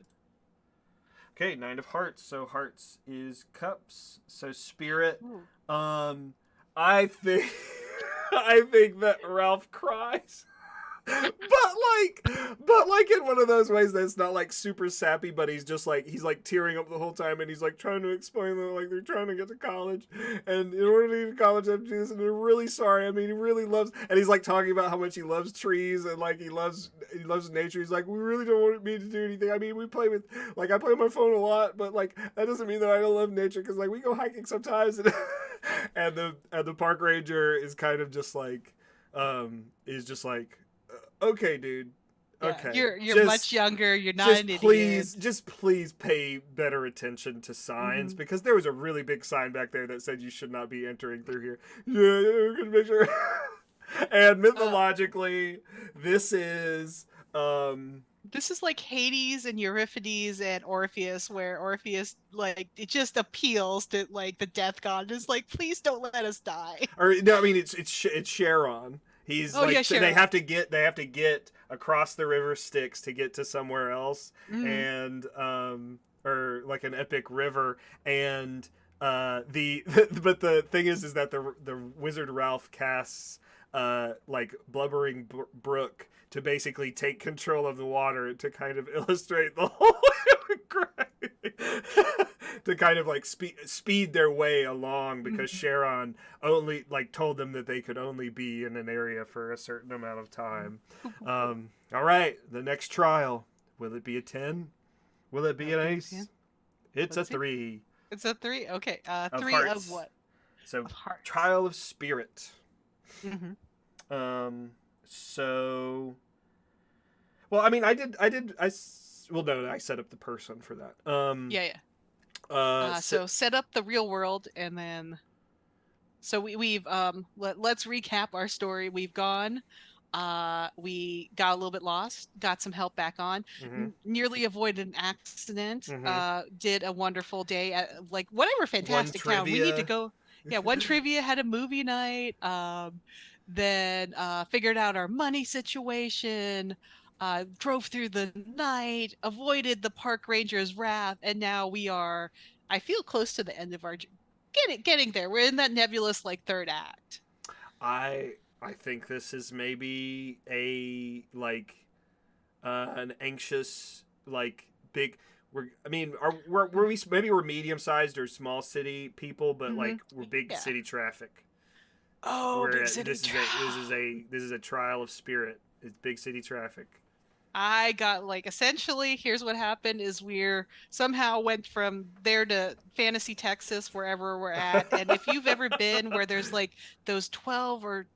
okay. Nine of Hearts. So hearts is cups. So spirit. Ooh. Um, I think I think that Ralph cries. But like in one of those ways that's not like super sappy, but he's like tearing up the whole time, and he's like trying to explain that like they're trying to get to college, and in order to get to college they have to do this, and they're really sorry. I mean, he really loves, and he's like talking about how much he loves trees, and like he loves nature. He's like, we really don't want me to do anything. I mean, we play with, like, I play on my phone a lot, but like that doesn't mean that I don't love nature, because like we go hiking sometimes, and and the park ranger is kind of just like is just like, okay, dude. Yeah, Okay. you're much younger. You're not an idiot. Just please pay better attention to signs, Hmm. because there was a really big sign back there that said you should not be entering through here. Yeah, we're gonna make sure. And Uh, mythologically, this is this is like Hades and Euripides and Orpheus, where Orpheus like it just appeals to like the death god. It's like, please don't let us die. or no, I mean it's Charon. He's Oh yeah, like, sure. they have to get across the river Styx to get to somewhere else, Hmm. and or like an epic river, and the but the thing is that the wizard Ralph casts like blubbering brook to basically take control of the water, to kind of illustrate the whole to kind of like speed their way along, because Hmm. Charon only like told them that they could only be in an area for a certain amount of time. All right, the next trial. Will it be a 10? Will it be an ace? It's a Let's see. 3 It's a three. Okay. of Three of hearts. what? So Of hearts. trial of spirit. Hmm. Um. So. Well, I mean, well, no, I set up the person for that. Yeah. So, So set up the real world, and then so we've let's recap our story. We've gone. We got a little bit lost, got some help back on, mm-hmm, nearly avoided an accident, mm-hmm. did a wonderful day at like whatever One fantastic town. We need to trivia. go. Yeah, one trivia, had a movie night, then figured out our money situation, drove through the night, avoided the park ranger's wrath, and now we are, I feel, close to the end of our getting there. We're in that nebulous like third act. I I think this is maybe a like an anxious, like big. I mean, we're we maybe we're medium sized or small city people, but Hmm. like we're big Yeah. city traffic. Oh, big Where city. this is a trial of spirit. It's big city traffic. I got like essentially here's what happened is we're somehow went from there to fantasy Texas wherever we're at. And if you've ever been where there's like those 12 or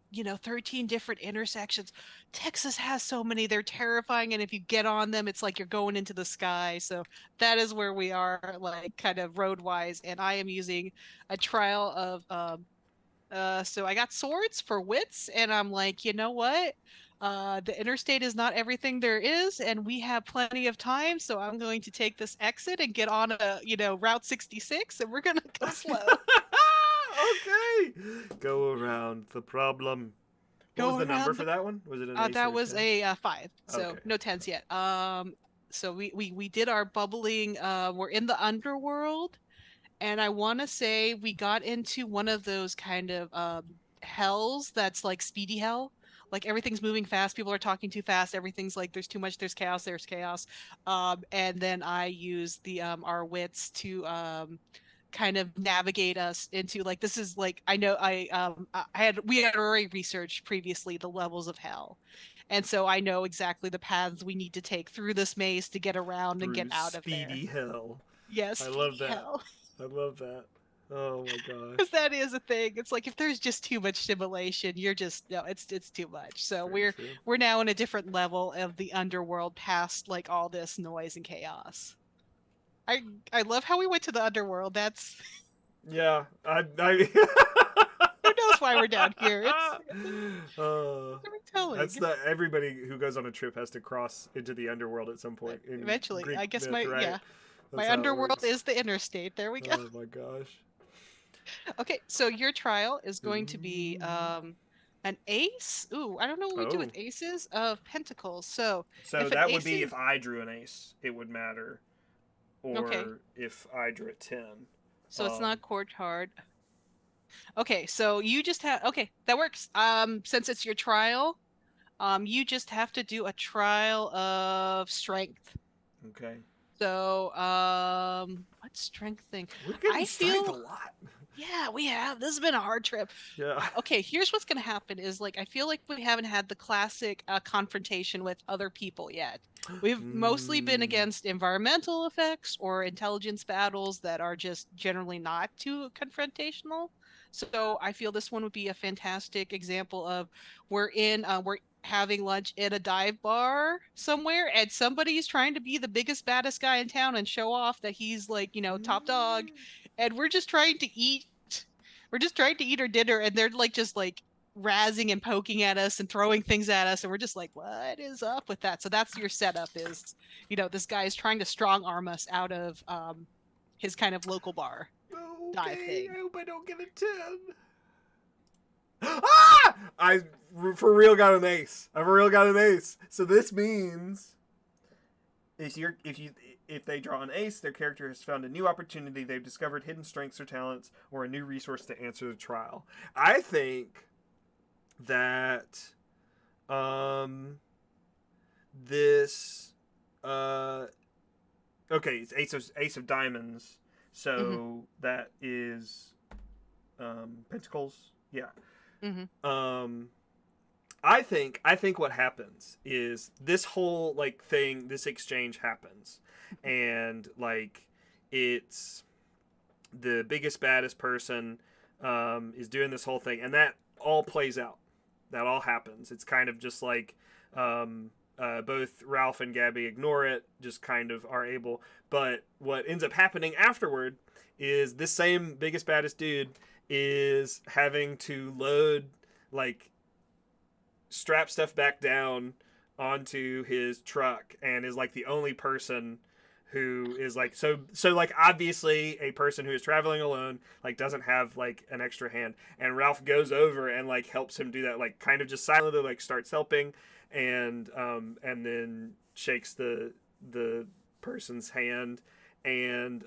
13 different intersections, Texas has so many. They're terrifying, and if you get on them it's like you're going into the sky. So that is where we are, like kind of road wise, and I am using a trial of so I got swords for wits, and I'm like, you know what? The interstate is not everything there is, and we have plenty of time. So I'm going to take this exit and get on Route 66, and we're gonna go slow. Okay. Go around the problem. What was Go the number around for the. that one? Was it an ace That or a was 10? a 5, so Okay. no tens yet. So we did our bubbling. We're in the underworld, and I want to say we got into one of those kind of hells that's like speedy hell. Like everything's moving fast, people are talking too fast, everything's like there's too much, there's chaos. And then I use the our wits to kind of navigate us into like this is like I know I had we had already researched previously the levels of hell. And so I know exactly the paths we need to take through this maze to get around and get Through out of there. speedy hell. Yes, I love speedy that. hell. I love that. Oh my Because gosh. that is a thing. It's like if there's just too much stimulation, you're just no, it's too much. So Very we're true. we're now in a different level of the underworld past like all this noise and chaos. I I love how we went to the underworld. That's Yeah. who knows why we're down here. It's uh, that's storytelling. the everybody who goes on a trip has to cross into the underworld at some point in Eventually, Greek I guess myth, my right? yeah, That's my how it underworld works. is the interstate. There we go. Oh my gosh. Okay, so your trial is going to be An ace? Ooh, I don't know what we do with Oh, aces of pentacles. So so if an that would ace be if is I drew an ace, it would matter, okay, or if I drew a 10. so it's not Um, court card. Okay, so you just have okay, that works. Since it's your trial, you just have to do a trial of strength. okay. So, what strength thing? We're getting I strength a feel lot. yeah, we have. This has been a hard trip. Yeah. Okay, here's what's gonna happen is like I feel like we haven't had the classic confrontation with other people yet. We've mostly been Mm. against environmental effects or intelligence battles that are just generally not too confrontational. So I feel this one would be a fantastic example of we're having lunch in a dive bar somewhere and somebody's trying to be the biggest baddest guy in town and show off that he's like, top dog, and we're just trying to eat our dinner and they're like just like razzing and poking at us and throwing things at us and we're just like what is up with that. So that's your setup is this guy is trying to strong arm us out of his kind of local bar dive Okay, thing. I hope I don't get a 10. Ah! I for real got an ace. I for real got an ace. So this means if they draw an ace, their character has found a new opportunity. They've discovered hidden strengths or talents, or a new resource to answer the trial. I think that this uh okay, it's ace of diamonds. Mm-hmm. So that is pentacles. Yeah. Mm-hmm. Um I think what happens is this whole like thing, this exchange happens, and like it's the biggest baddest person is doing this whole thing, and that all plays out. That all happens. It's kind of just like both Ralph and Gabby ignore it, just kind of are able. But what ends up happening afterward is this same biggest baddest dude is having to load like strap stuff back down onto his truck and is like the only person who is like so like obviously a person who is traveling alone like doesn't have like an extra hand, and Ralph goes over and like helps him do that, like kind of just silently like starts helping, and then shakes the person's hand, and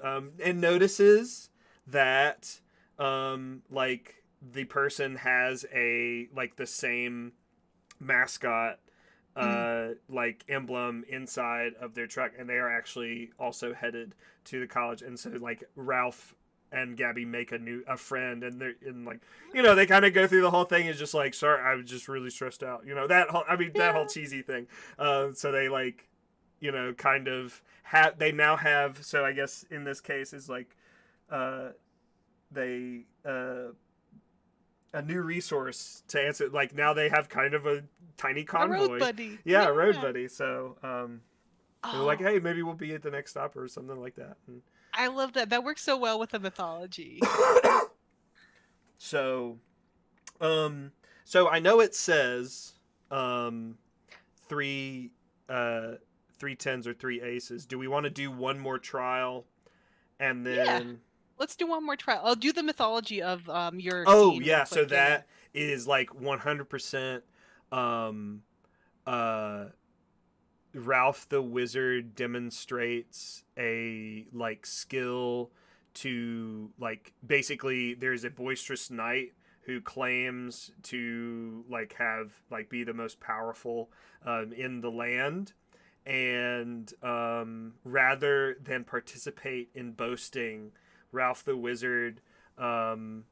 notices that like the person has a like the same mascot Mm-hmm. like emblem inside of their truck, and they are actually also headed to the college. And so like Ralph and Gabby make a friend, and they're in like they kind of go through the whole thing is just like, sorry, I was just really stressed out, that whole, I mean that whole Yeah. cheesy thing. So they like kind of have they now have, so I guess in this case is like uh they a new resource to answer. Like now they have kind of a tiny A road convoy. buddy. Yeah, a road Yeah. buddy. So they're like, Oh, hey, maybe we'll be at the next stop or something like that. And I love that. That works so well with the mythology. so um so I know it says um three uh three tens or three aces. Do we want to do one more trial and Yeah. then Let's do one more trial. I'll do the mythology of your oh scene real yeah, so quick. Yeah, yeah. that is like 100% um uh Ralph the Wizard demonstrates a like skill to like basically there's a boisterous knight who claims to like have like be the most powerful in the land, and rather than participate in boasting, Ralph the Wizard um,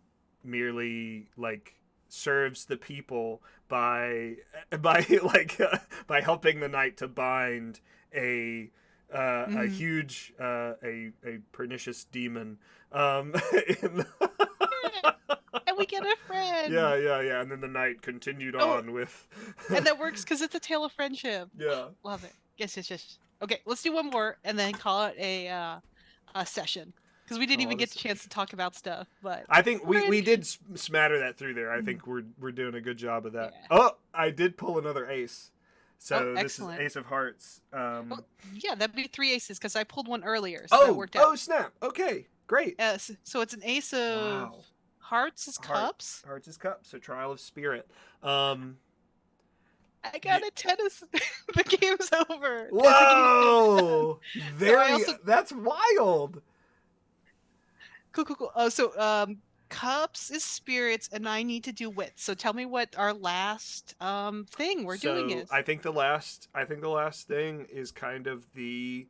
merely like serves the people by like by helping the knight to bind a Mm-hmm. huge a pernicious demon in Yeah. And we get a friend. yeah, and then the knight continued Oh, on with and that works because it's a tale of friendship. yeah. Love it. Yes, yes, yes. Okay, let's do one more and then call it a session because we didn't Call even it a get the chance to session. talk about stuff. But I think we're we in. did smatter that through there. I Mhm. think we're doing a good job of that. Yeah. Oh, I did pull another ace. Oh, So this is excellent. Ace of Hearts. Oh, yeah, that'd be three aces because I pulled one earlier, so that Oh, worked oh out. snap. Okay, great. Yes, so it's an ace of Wow. Hearts is cups. Hearts is cups. So Trial of Spirit. Um, I got a tennis. The game's over. Whoa! So I also That's wild. cool. So cups is spirits, and I need to do wits. So tell me what our last thing we're doing So is. I think the last thing is kind of the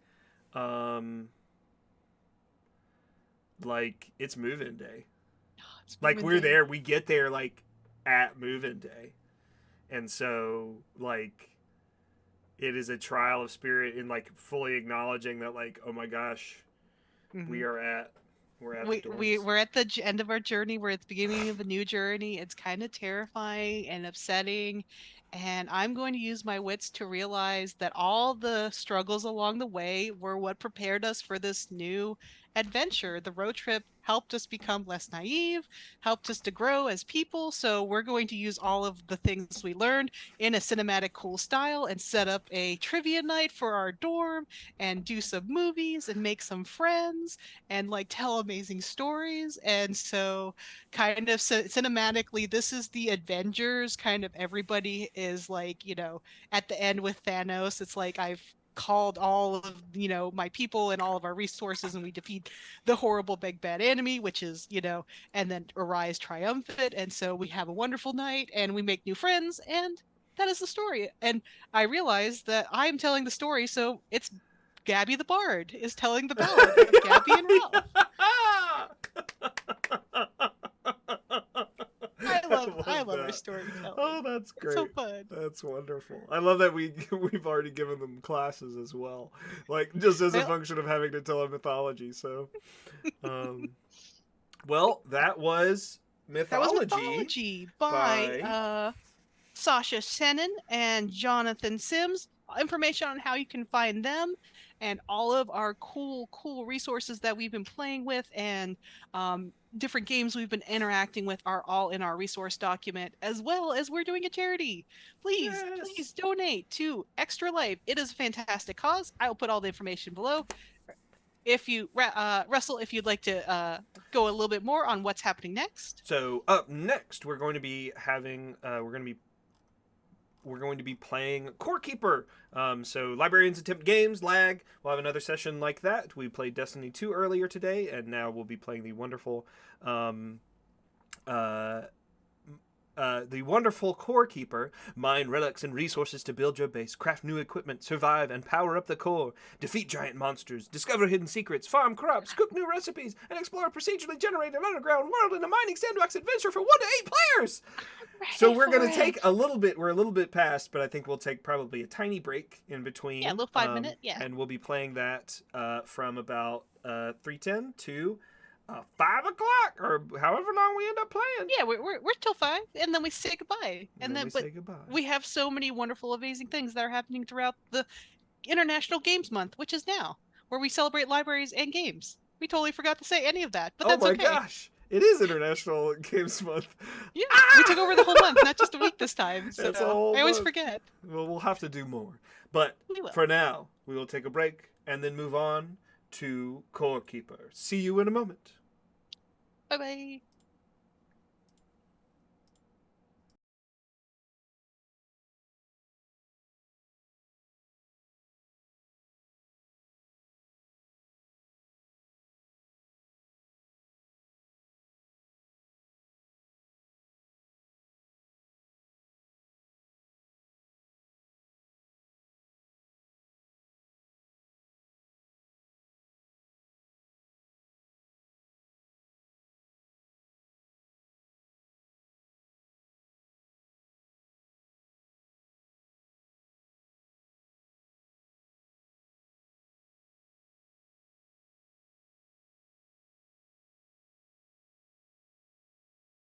um like it's move-in day. It's Like moving we're day. there, we get there like at move-in day. And so like it is a trial of spirit in like fully acknowledging that like, oh my gosh, Mm-hmm. we are at we're at the We dorms. we're at the end of our journey. We're at the beginning of a new journey. It's kind of terrifying and upsetting, and I'm going to use my wits to realize that all the struggles along the way were what prepared us for this new adventure. The road trip helped us become less naive, helped us to grow as people. So we're going to use all of the things we learned in a cinematic cool style and set up a trivia night for our dorm and do some movies and make some friends and like tell amazing stories. And so, kind of cinematically, this is the Avengers. Kind of everybody is like, at the end with Thanos, it's like I've called all of my people and all of our resources, and we defeat the horrible big bad enemy, which is and then arise triumphant. And so we have a wonderful night, and we make new friends, and that is the story. And I realize that I'm telling the story, so it's Gabby the Bard is telling the ballad of Gabby and Ralph. I love our that. storytelling. Oh, that's It's so great. fun. That's wonderful. I love that we've already given them classes as well, like just as a Well, function of having to tell a mythology. So, um, well, that was that was mythology Mythology by by Sasha Senin and Jonathan Sims. Information on how you can find them and all of our cool resources that we've been playing with and different games we've been interacting with are all in our resource document, as well as we're doing a charity. Please yes. donate to Extra Life. It is a fantastic cause. I will put all the information below. If you, Russell, if you'd like to go a little bit more on what's happening next. So up next, we're going to be playing Core Keeper. So librarians attempt games, lag. We'll have another session like that. We played Destiny 2 earlier today, and now we'll be playing um, uh, the wonderful Core Keeper. Mine relics and resources to build your base, craft new equipment, survive, and power up the core. Defeat giant monsters, discover hidden secrets, farm crops, cook new recipes, and explore a procedurally generated underground world in a mining sandbox adventure for 1 to 8 players. So we're going to take a little bit. We're a little bit past, but I think we'll take probably a tiny break in between. Yeah, a little 5 minute. Yeah, and we'll be playing that from about 3:10 to 5 o'clock, or however long we end up playing. yeah, we're till 5, and then we say goodbye. And then we But say goodbye. we have so many wonderful, amazing things that are happening throughout the International Games Month, which is now, where we celebrate libraries and games. We totally forgot to say any of that, but Oh that's my okay. gosh! It is International Games Month. Yeah, we took over the whole month, not just a week this time. So It's a whole I always month. forget. Well, we'll have to do more. But We will. for now, we will take a break and then move on to Core Keeper. See you in a moment. Bye bye.